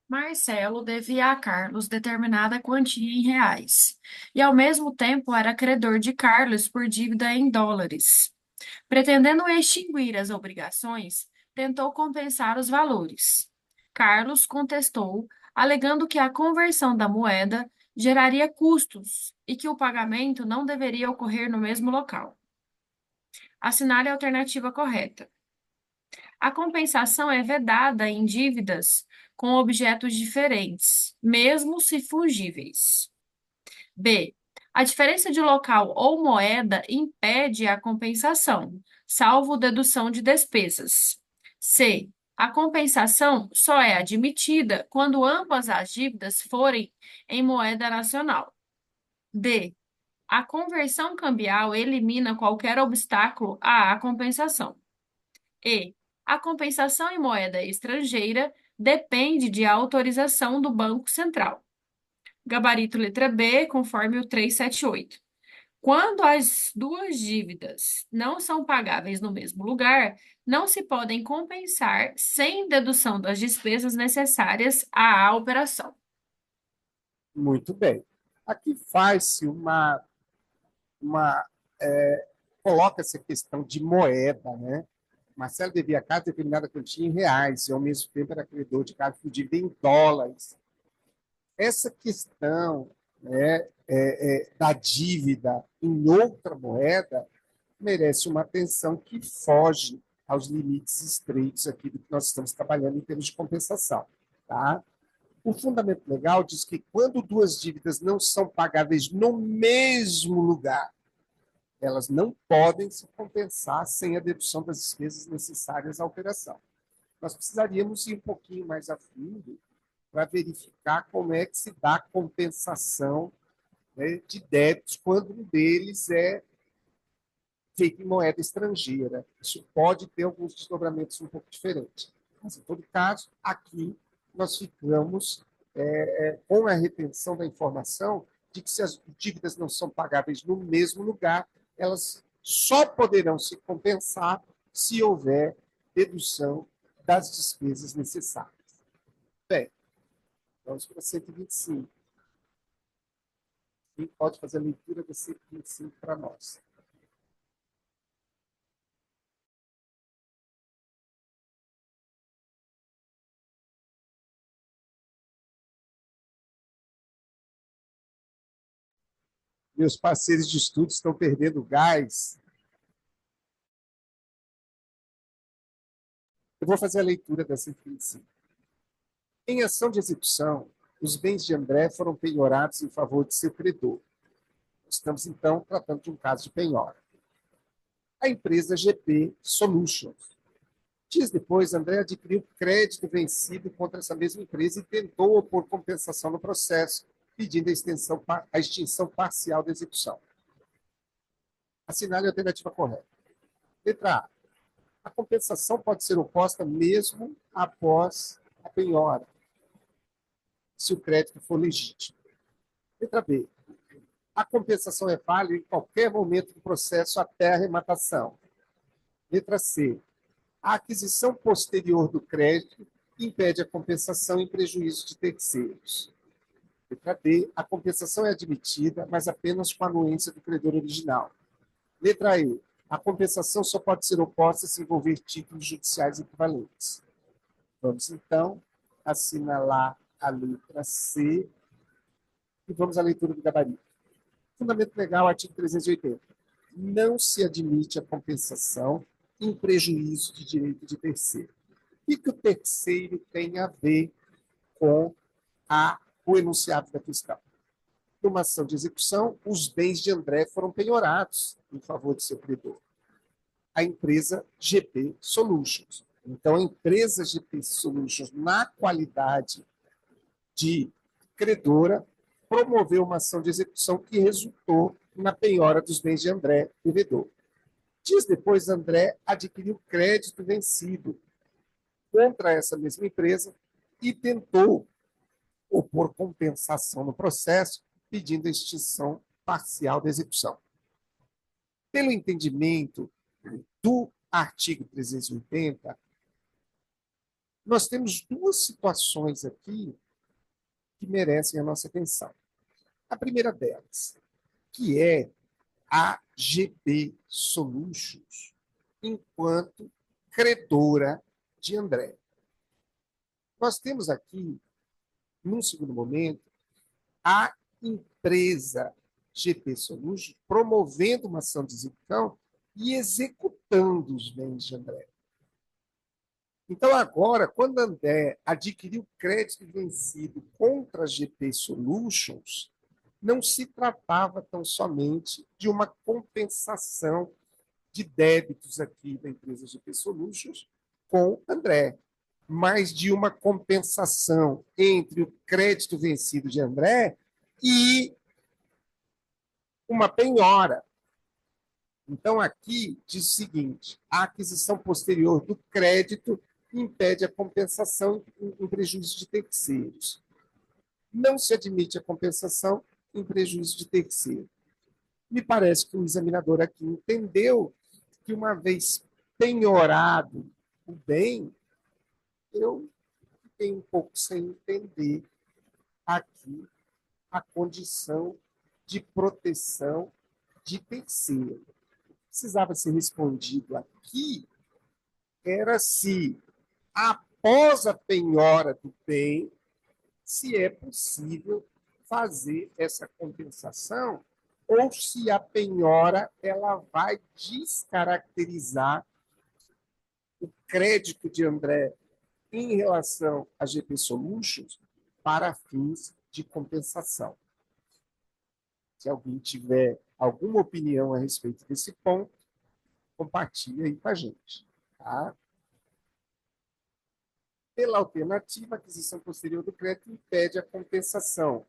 Marcelo devia a Carlos determinada quantia em reais e, ao mesmo tempo, era credor de Carlos por dívida em dólares. Pretendendo extinguir as obrigações, tentou compensar os valores. Carlos contestou, alegando que a conversão da moeda geraria custos e que o pagamento não deveria ocorrer no mesmo local. Assinale a alternativa correta. A compensação é vedada em dívidas com objetos diferentes, mesmo se fungíveis. B. A diferença de local ou moeda impede a compensação, salvo dedução de despesas. C. A compensação só é admitida quando ambas as dívidas forem em moeda nacional. D. A conversão cambial elimina qualquer obstáculo à compensação. E. A compensação em moeda estrangeira depende de autorização do Banco Central. Gabarito letra B, conforme o 378. Quando as duas dívidas não são pagáveis no mesmo lugar, não se podem compensar sem dedução das despesas necessárias à operação. Muito bem. Aqui faz-se coloca essa questão de moeda, né? Marcelo devia a casa determinada quantia em reais e, ao mesmo tempo, era credor de casa por dívida em dólares. Essa questão, né, da dívida em outra moeda merece uma atenção que foge aos limites estreitos aqui do que nós estamos trabalhando em termos de compensação. Tá? O fundamento legal diz que quando duas dívidas não são pagáveis no mesmo lugar, elas não podem se compensar sem a dedução das despesas necessárias à operação. Nós precisaríamos ir um pouquinho mais a fundo para verificar como é que se dá a compensação, né, de débitos quando um deles é feito em moeda estrangeira. Isso pode ter alguns desdobramentos um pouco diferentes. Mas, em todo caso, aqui nós ficamos com a retenção da informação de que se as dívidas não são pagáveis no mesmo lugar, elas só poderão se compensar se houver dedução das despesas necessárias. Bem, vamos para 125. Quem pode fazer a leitura da 125 para nós? Meus parceiros de estudo estão perdendo gás. Eu vou fazer a leitura da 125. Em ação de execução, os bens de André foram penhorados em favor de seu credor. Estamos, então, tratando de um caso de penhora. A empresa GP Solutions. Dias depois, André adquiriu crédito vencido contra essa mesma empresa e tentou opor compensação no processo, pedindo a extinção parcial da execução. Assinale a alternativa correta. Letra A. A compensação pode ser oposta mesmo após a penhora, se o crédito for legítimo. Letra B. A compensação é válida em qualquer momento do processo até a arrematação. Letra C. A aquisição posterior do crédito impede a compensação em prejuízo de terceiros. Letra D. A compensação é admitida, mas apenas com a anuência do credor original. Letra E. A compensação só pode ser oposta se envolver títulos judiciais equivalentes. Vamos, então, assinalar a letra C e vamos à leitura do gabarito. Fundamento legal, artigo 380. Não se admite a compensação em prejuízo de direito de terceiro. O que o terceiro tem a ver com o enunciado da questão? Numa ação de execução, os bens de André foram penhorados em favor de seu credor. A empresa GP Solutions. Então, a empresa GP Solutions, na qualidade de credora, promoveu uma ação de execução que resultou na penhora dos bens de André, devedor. Dias depois, André adquiriu crédito vencido contra essa mesma empresa e tentou opor compensação no processo, pedindo a extinção parcial da execução. Pelo entendimento do artigo 380, nós temos duas situações aqui que merecem a nossa atenção. A primeira delas, que é a GB Solutions, enquanto credora de André. Nós temos aqui, num segundo momento, a empresa GP Solutions promovendo uma ação de execução e executando os bens de André. Então, agora, quando André adquiriu crédito vencido contra a GP Solutions, não se tratava tão somente de uma compensação de débitos aqui da empresa GP Solutions com André, mas de uma compensação entre o crédito vencido de André e uma penhora. Então, aqui diz o seguinte: a aquisição posterior do crédito impede a compensação em prejuízo de terceiros. Não se admite a compensação em prejuízo de terceiro. Me parece que o examinador aqui entendeu que, uma vez penhorado o bem, eu fiquei um pouco sem entender aqui a condição de proteção de terceiro. Precisava ser respondido aqui era se, após a penhora do bem, se é possível fazer essa compensação ou se a penhora ela vai descaracterizar o crédito de André em relação à GP Solutions para fins de compensação. Se alguém tiver alguma opinião a respeito desse ponto, compartilhe aí com a gente. Tá? Pela alternativa, a aquisição posterior do crédito impede a compensação.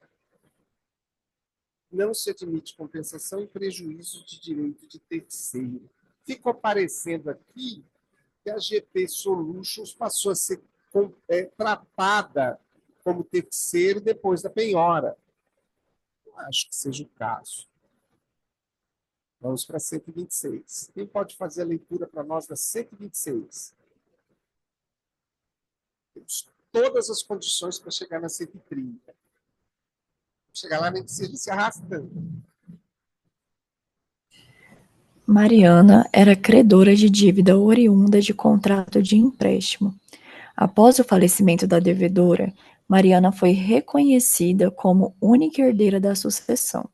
Não se admite compensação em prejuízo de direito de terceiro. Ficou parecendo aqui que a GP Solutions passou a ser tratada como terceiro depois da penhora. Não acho que seja o caso. Vamos para 126. Quem pode fazer a leitura para nós da 126? Temos todas as condições para chegar na 130. Chegar lá nem que seja se arrastando. Mariana era credora de dívida oriunda de contrato de empréstimo. Após o falecimento da devedora, Mariana foi reconhecida como única herdeira da sucessão.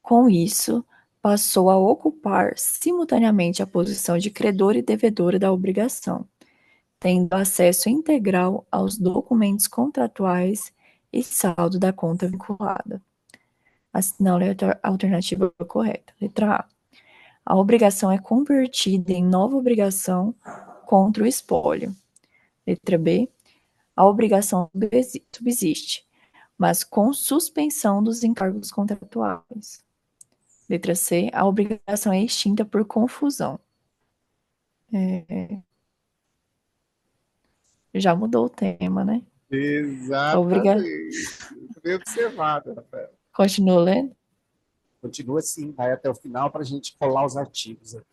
Com isso, passou a ocupar simultaneamente a posição de credora e devedora da obrigação, tendo acesso integral aos documentos contratuais e saldo da conta vinculada. Assinale a alternativa correta. Letra A. A obrigação é convertida em nova obrigação contra o espólio. Letra B. A obrigação subsiste, mas com suspensão dos encargos contratuais. Letra C. A obrigação é extinta por confusão. Já mudou o tema, né? Exatamente. Muito bem observado, Rafael. Continua lendo? Continua assim, vai até o final para a gente colar os artigos aqui.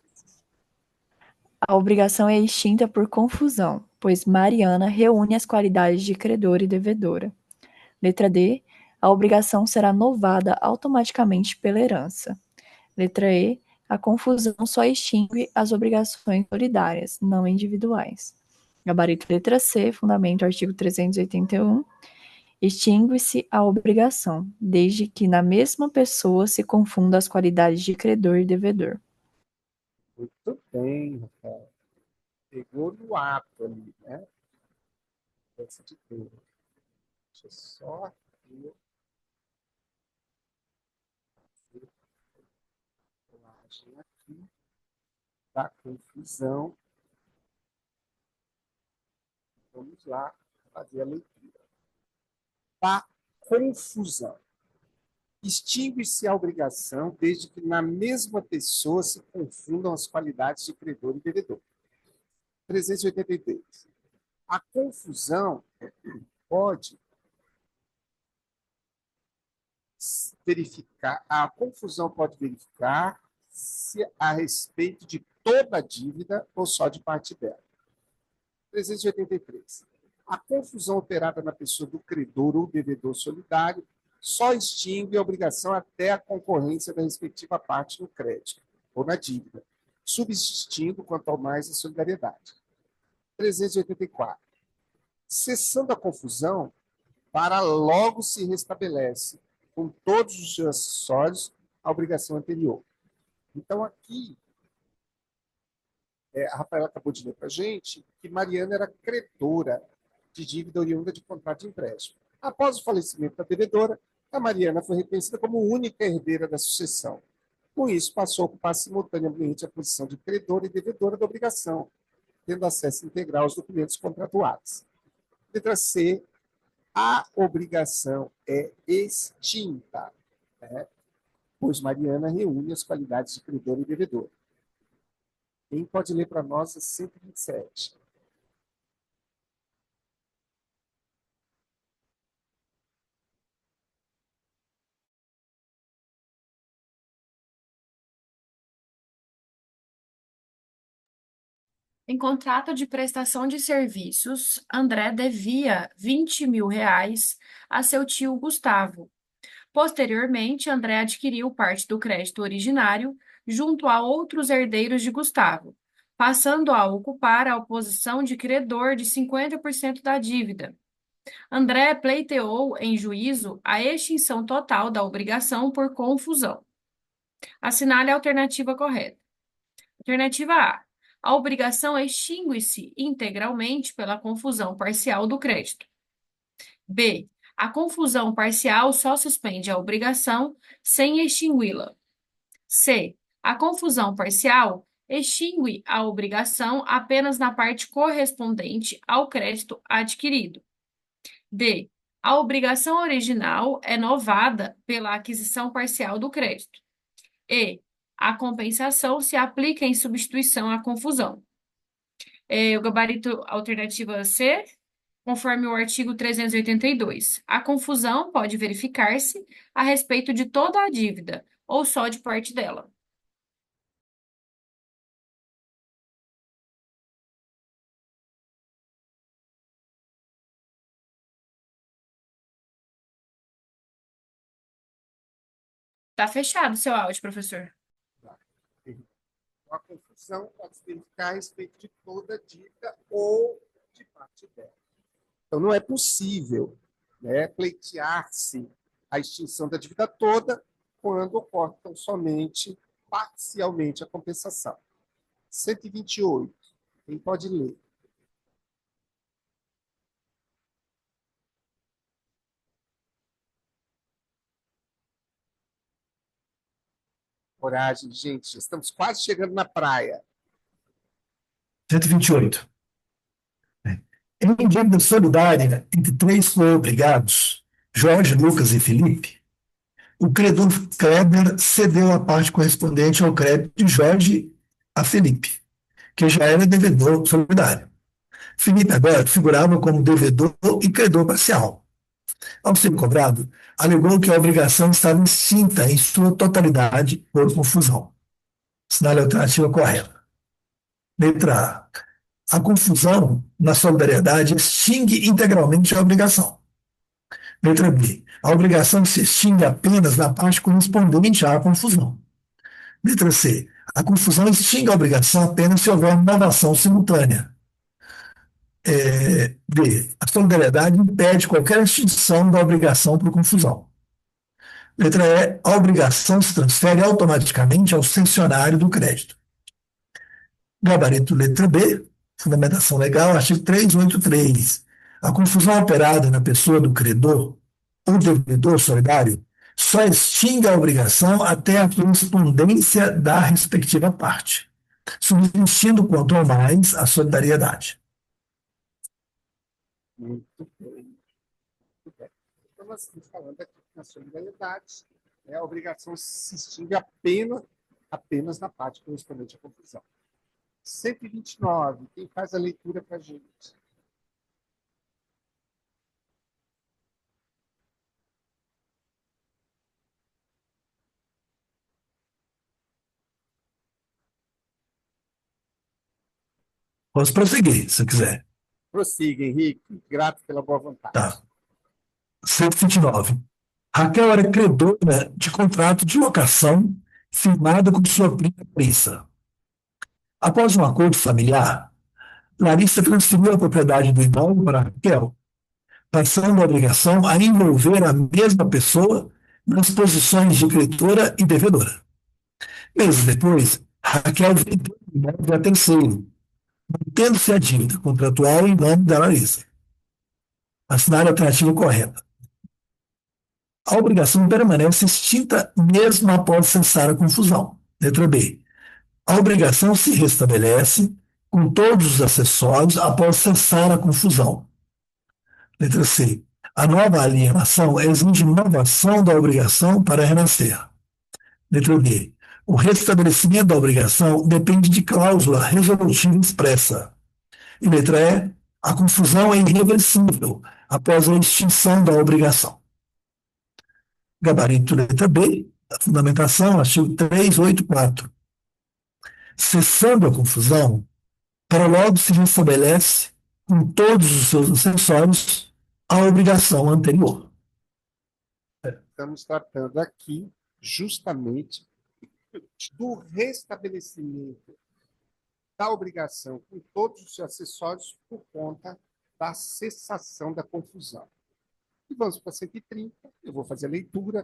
A obrigação é extinta por confusão, pois Mariana reúne as qualidades de credora e devedora. Letra D. A obrigação será novada automaticamente pela herança. Letra E. A confusão só extingue as obrigações solidárias, não individuais. Gabarito letra C, fundamento artigo 381. Extingue-se a obrigação, desde que na mesma pessoa se confunda as qualidades de credor e devedor. Muito bem, Rafael. Pegou no ato ali, né? Essa de tudo. Deixa eu só ver. Colagem aqui da confusão. Vamos lá fazer a leitura. Da confusão. Extingue-se a obrigação desde que na mesma pessoa se confundam as qualidades de credor e devedor. 383. A confusão pode verificar se a respeito de toda a dívida ou só de parte dela. 383. A confusão operada na pessoa do credor ou devedor solidário só extingue a obrigação até a concorrência da respectiva parte no crédito ou na dívida, subsistindo quanto ao mais a solidariedade. 384. Cessando a confusão, para logo se restabelece com todos os seus acessórios a obrigação anterior. Então, aqui, a Rafaela acabou de ler para a gente que Mariana era credora de dívida oriunda de contrato de empréstimo. Após o falecimento da devedora, a Mariana foi reconhecida como única herdeira da sucessão. Com isso, passou a ocupar simultaneamente a posição de credora e devedora da obrigação, tendo acesso integral aos documentos contratuais. Letra C. A obrigação é extinta, né? Pois Mariana reúne as qualidades de credor e devedor. Quem pode ler para nós a 127? Em contrato de prestação de serviços, André devia R$ 20.000 a seu tio Gustavo. Posteriormente, André adquiriu parte do crédito originário junto a outros herdeiros de Gustavo, passando a ocupar a posição de credor de 50% da dívida. André pleiteou em juízo a extinção total da obrigação por confusão. Assinale a alternativa correta. Alternativa A. A obrigação extingue-se integralmente pela confusão parcial do crédito. B. A confusão parcial só suspende a obrigação sem extingui-la. C. A confusão parcial extingue a obrigação apenas na parte correspondente ao crédito adquirido. D. A obrigação original é novada pela aquisição parcial do crédito. E. A compensação se aplica em substituição à confusão. O gabarito alternativa C, conforme o artigo 382. A confusão pode verificar-se a respeito de toda a dívida, ou só de parte dela. Tá fechado o seu áudio, professor. A confusão pode se verificar a respeito de toda a dívida ou de parte dela. Então, não é possível, né, pleitear-se a extinção da dívida toda quando ocorre tão somente parcialmente a compensação. 128. Quem pode ler? Coragem, gente. Estamos quase chegando na praia. 128. Em dívida solidária entre três co-obrigados, Jorge, Lucas e Felipe, o credor Kleber cedeu a parte correspondente ao crédito de Jorge a Felipe, que já era devedor solidário. Felipe agora figurava como devedor e credor parcial. Ao ser cobrado, alegou que a obrigação estava extinta em sua totalidade por confusão. Sinal alternativa correta. Letra A. A confusão na solidariedade extingue integralmente a obrigação. Letra B. A obrigação se extingue apenas na parte correspondente à confusão. Letra C. A confusão extingue a obrigação apenas se houver novação simultânea. D. A solidariedade impede qualquer extinção da obrigação por confusão. Letra E. A obrigação se transfere automaticamente ao cessionário do crédito. Gabarito letra B. Fundamentação legal, artigo 383. A confusão operada na pessoa do credor ou devedor solidário só extingue a obrigação até a correspondência da respectiva parte, subsistindo quanto ao mais a solidariedade. Muito bem. Muito bem. Então, nós estamos falando aqui na solidariedade, A obrigação se extingue apenas na parte correspondente à confusão. 129, quem faz a leitura para a gente? Posso prosseguir, se quiser. Prossiga, Henrique. Grato pela boa vontade. Tá. 129. Raquel era credora de contrato de locação firmado com sua prima Larissa. Após um acordo familiar, Larissa transferiu a propriedade do imóvel para Raquel, passando a obrigação a envolver a mesma pessoa nas posições de credora e devedora. Meses depois, Raquel vendeu o imóvel a terceiro, mantendo-se a dívida contratual em nome da Larissa. Assinar a alternativa correta. A obrigação permanece extinta mesmo após cessar a confusão. Letra B. A obrigação se restabelece com todos os acessórios após cessar a confusão. Letra C. A nova alienação exige novação da obrigação para renascer. Letra D. O restabelecimento da obrigação depende de cláusula resolutiva expressa. E letra E. A confusão é irreversível após a extinção da obrigação. Gabarito letra B, a fundamentação, artigo 384. Cessando a confusão, para logo se restabelece, com todos os seus acessórios, a obrigação anterior. Estamos tratando aqui justamente do restabelecimento da obrigação com todos os seus acessórios por conta da cessação da confusão. E vamos para 130, eu vou fazer a leitura,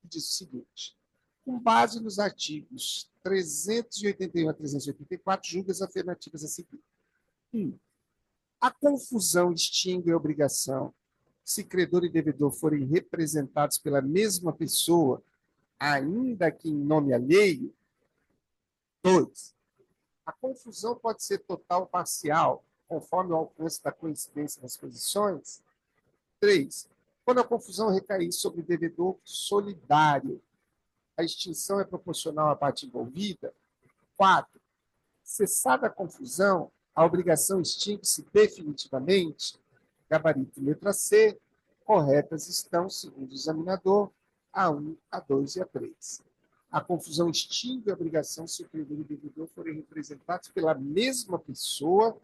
que diz o seguinte: com base nos artigos 381 a 384, julga as afirmativas a seguir. 1. A confusão extingue a obrigação se credor e devedor forem representados pela mesma pessoa, ainda que em nome alheio. 2. A confusão pode ser total ou parcial, conforme o alcance da coincidência das posições. 3. Quando a confusão recair sobre devedor solidário, a extinção é proporcional à parte envolvida. 4. Cessada a confusão, a obrigação extingue-se definitivamente. Gabarito letra C. Corretas estão, segundo o examinador, A1, A2 e A3. A confusão extingue a obrigação se o credor e o devedor forem representados pela mesma pessoa,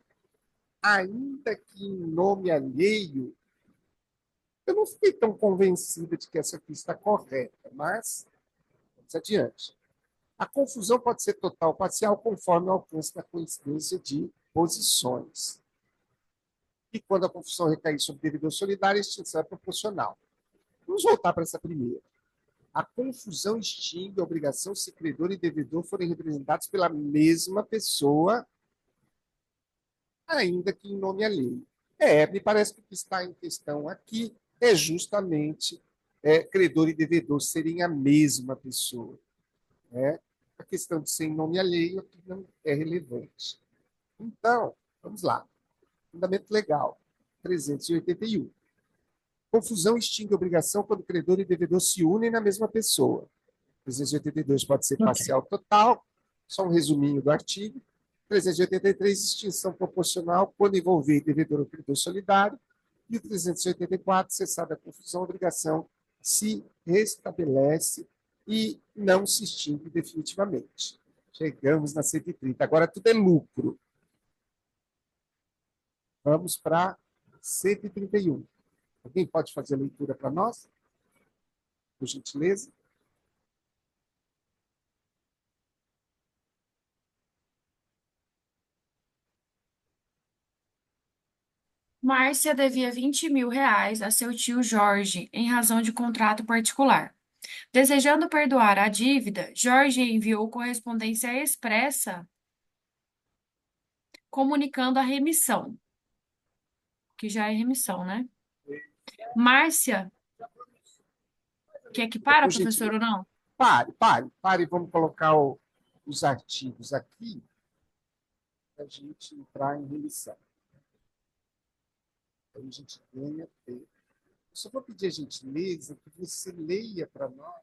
ainda que em nome alheio. Eu não fiquei tão convencida de que essa aqui está correta, mas vamos adiante. A confusão pode ser total ou parcial, conforme o alcance da coincidência de posições. E quando a confusão recair sobre o devedor solidário, a extinção é proporcional. Vamos voltar para essa primeira. A confusão extingue a obrigação se credor e devedor forem representados pela mesma pessoa, ainda que em nome alheio. Me parece que o que está em questão aqui é justamente credor e devedor serem a mesma pessoa. A questão de ser em nome alheio aqui não é relevante. Então, vamos lá. Fundamento legal, 381. Confusão extingue a obrigação quando credor e devedor se unem na mesma pessoa. 382 pode ser parcial ou total, só um resuminho do artigo. 383, extinção proporcional quando envolver devedor ou credor solidário. E o 384, cessada a confusão, a obrigação se restabelece e não se extingue definitivamente. Chegamos na 130. Agora tudo é lucro. Vamos para 131. Alguém pode fazer a leitura para nós? Por gentileza. Márcia devia 20 mil reais a seu tio Jorge, em razão de contrato particular. Desejando perdoar a dívida, Jorge enviou correspondência expressa comunicando a remissão, que já é remissão, né? Márcia, quer que para, professor, ou não? Pare. Vamos colocar os artigos aqui para a gente entrar em remissão. Aí a gente ganha tempo. Eu só vou pedir a gentileza que você leia para nós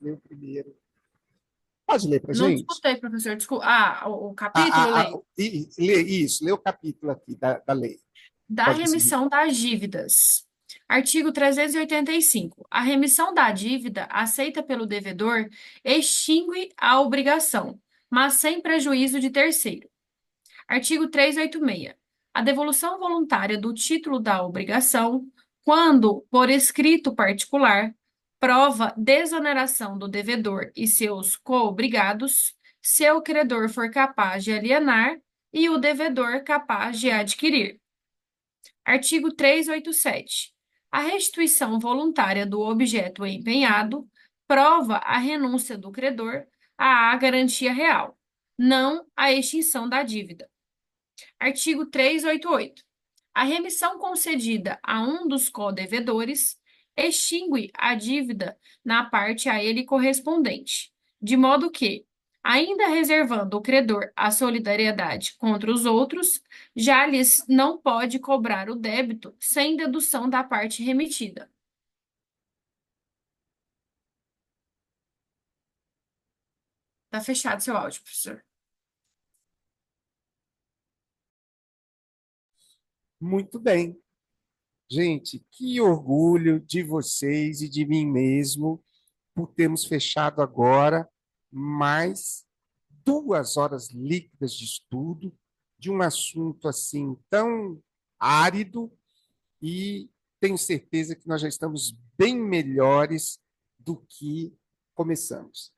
lê o primeiro. Pode ler para a Não gente? escutei, professor, desculpa. Ah, o capítulo, leio. Lê isso, lê o capítulo aqui da lei. Da Pode seguir. remissão das dívidas. Artigo 385. A remissão da dívida aceita pelo devedor extingue a obrigação, mas sem prejuízo de terceiro. Artigo 386. A devolução voluntária do título da obrigação, quando por escrito particular, prova desoneração do devedor e seus coobrigados, se o credor for capaz de alienar e o devedor capaz de adquirir. Artigo 387. A restituição voluntária do objeto empenhado prova a renúncia do credor à garantia real, não a extinção da dívida. Artigo 388. A remissão concedida a um dos codevedores extingue a dívida na parte a ele correspondente, de modo que, ainda reservando o credor a solidariedade contra os outros, já lhes não pode cobrar o débito sem dedução da parte remitida. Está fechado seu áudio, professor. Muito bem. Gente, que orgulho de vocês e de mim mesmo por termos fechado agora mais 2 horas líquidas de estudo de um assunto assim tão árido, e tenho certeza que nós já estamos bem melhores do que começamos.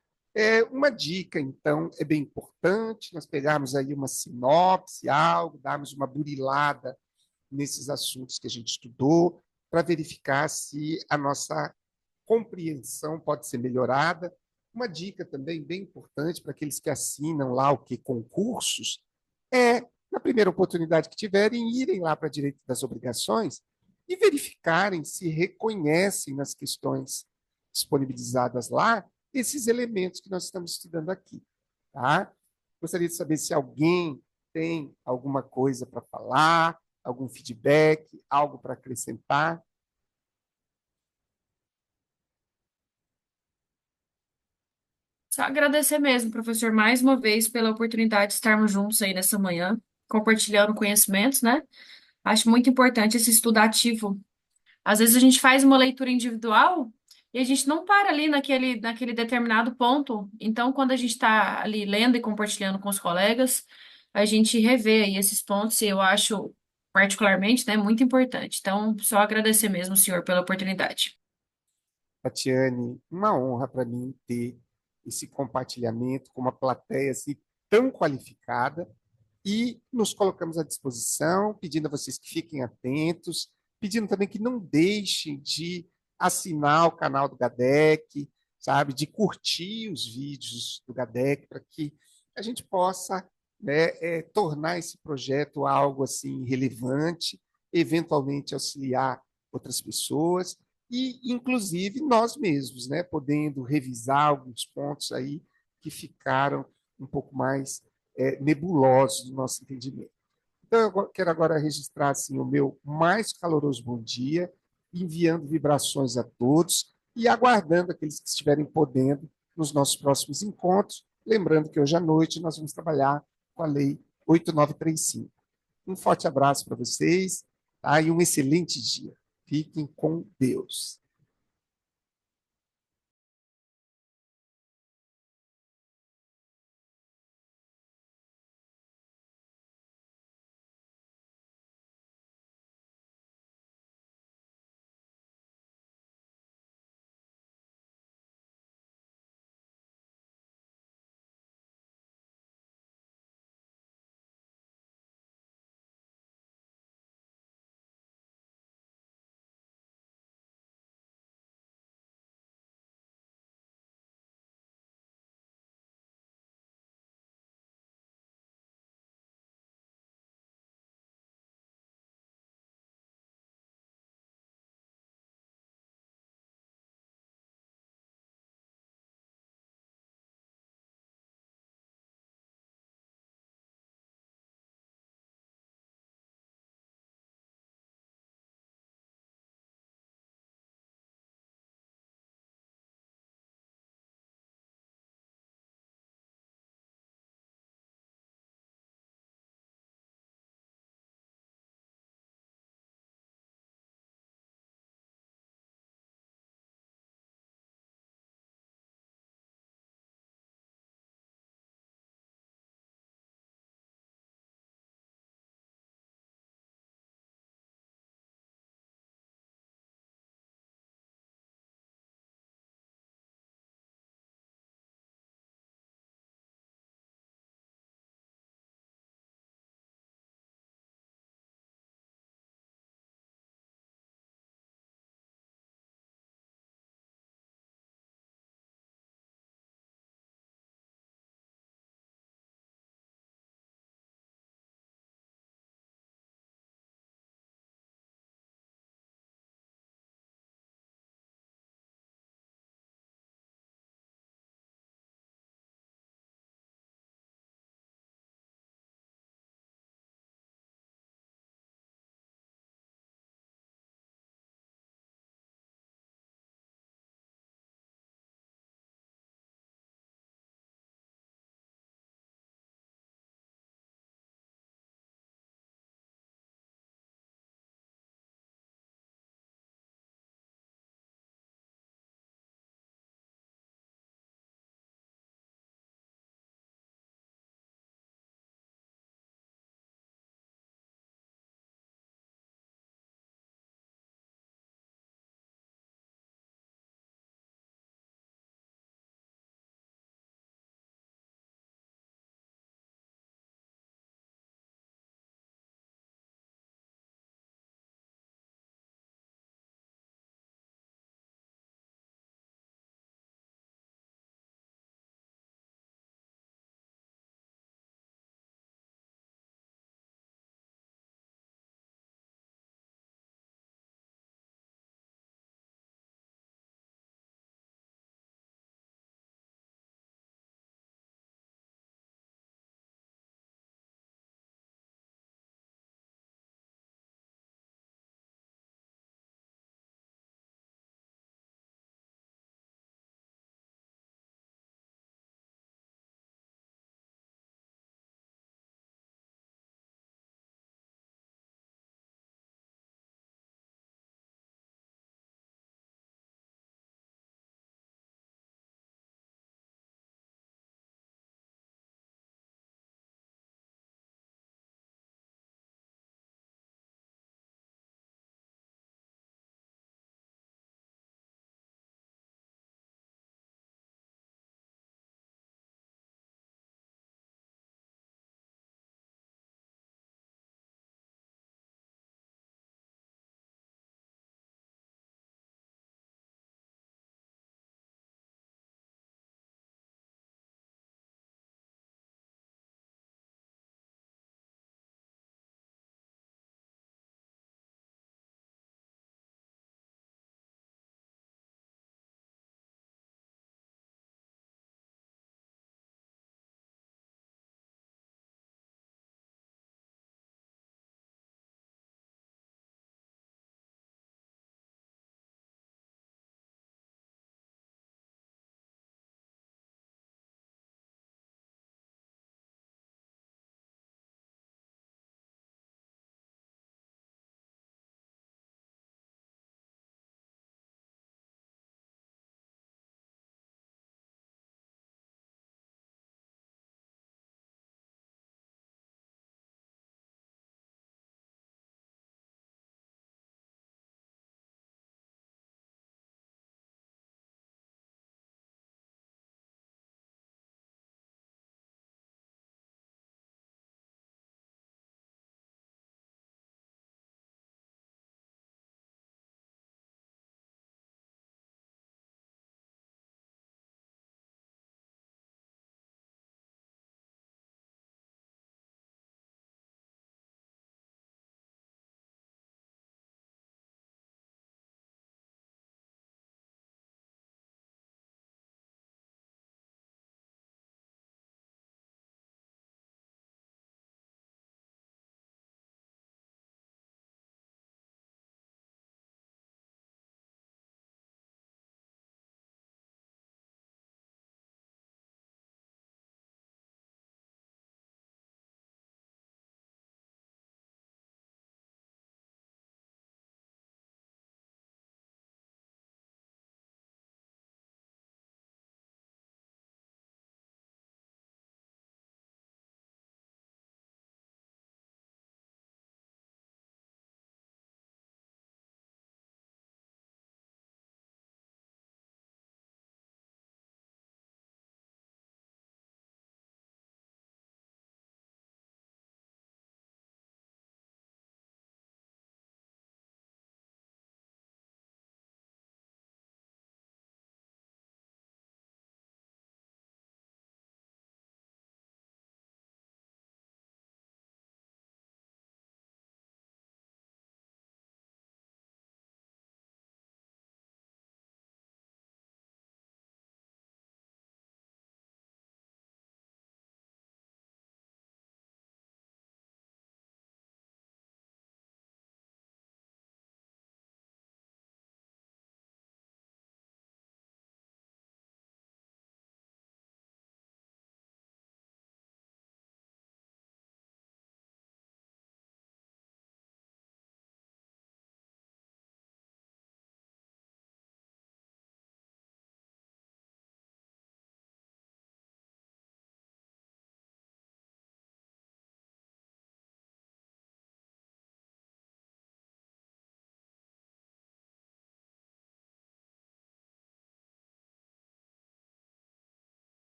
Uma dica, então, é bem importante nós pegarmos aí uma sinopse, algo, darmos uma burilada nesses assuntos que a gente estudou, para verificar se a nossa compreensão pode ser melhorada. Uma dica também bem importante para aqueles que assinam lá o que concursos é, na primeira oportunidade que tiverem, irem lá para Direito das Obrigações e verificarem se reconhecem nas questões disponibilizadas lá esses elementos que nós estamos estudando aqui. Tá? Gostaria de saber se alguém tem alguma coisa para falar, algum feedback, algo para acrescentar. Só agradecer mesmo, professor, mais uma vez pela oportunidade de estarmos juntos aí nessa manhã, compartilhando conhecimentos, né? Acho muito importante esse estudo ativo. Às vezes a gente faz uma leitura individual e a gente não para ali naquele determinado ponto. Então, quando a gente está ali lendo e compartilhando com os colegas, a gente revê aí esses pontos e eu acho, particularmente, né, muito importante. Então, só agradecer mesmo, senhor, pela oportunidade. Tatiane, uma honra para mim ter esse compartilhamento com uma plateia assim, tão qualificada, e nos colocamos à disposição, pedindo a vocês que fiquem atentos, pedindo também que não deixem de assinar o canal do GADEC, sabe, de curtir os vídeos do GADEC, para que a gente possa, né, tornar esse projeto algo assim relevante, eventualmente auxiliar outras pessoas e, inclusive, nós mesmos, né, podendo revisar alguns pontos aí que ficaram um pouco mais nebulosos do nosso entendimento. Então, eu quero agora registrar assim, o meu mais caloroso bom dia, enviando vibrações a todos e aguardando aqueles que estiverem podendo nos nossos próximos encontros. Lembrando que hoje à noite nós vamos trabalhar com a Lei 8935. Um forte abraço para vocês, tá? E um excelente dia. Fiquem com Deus.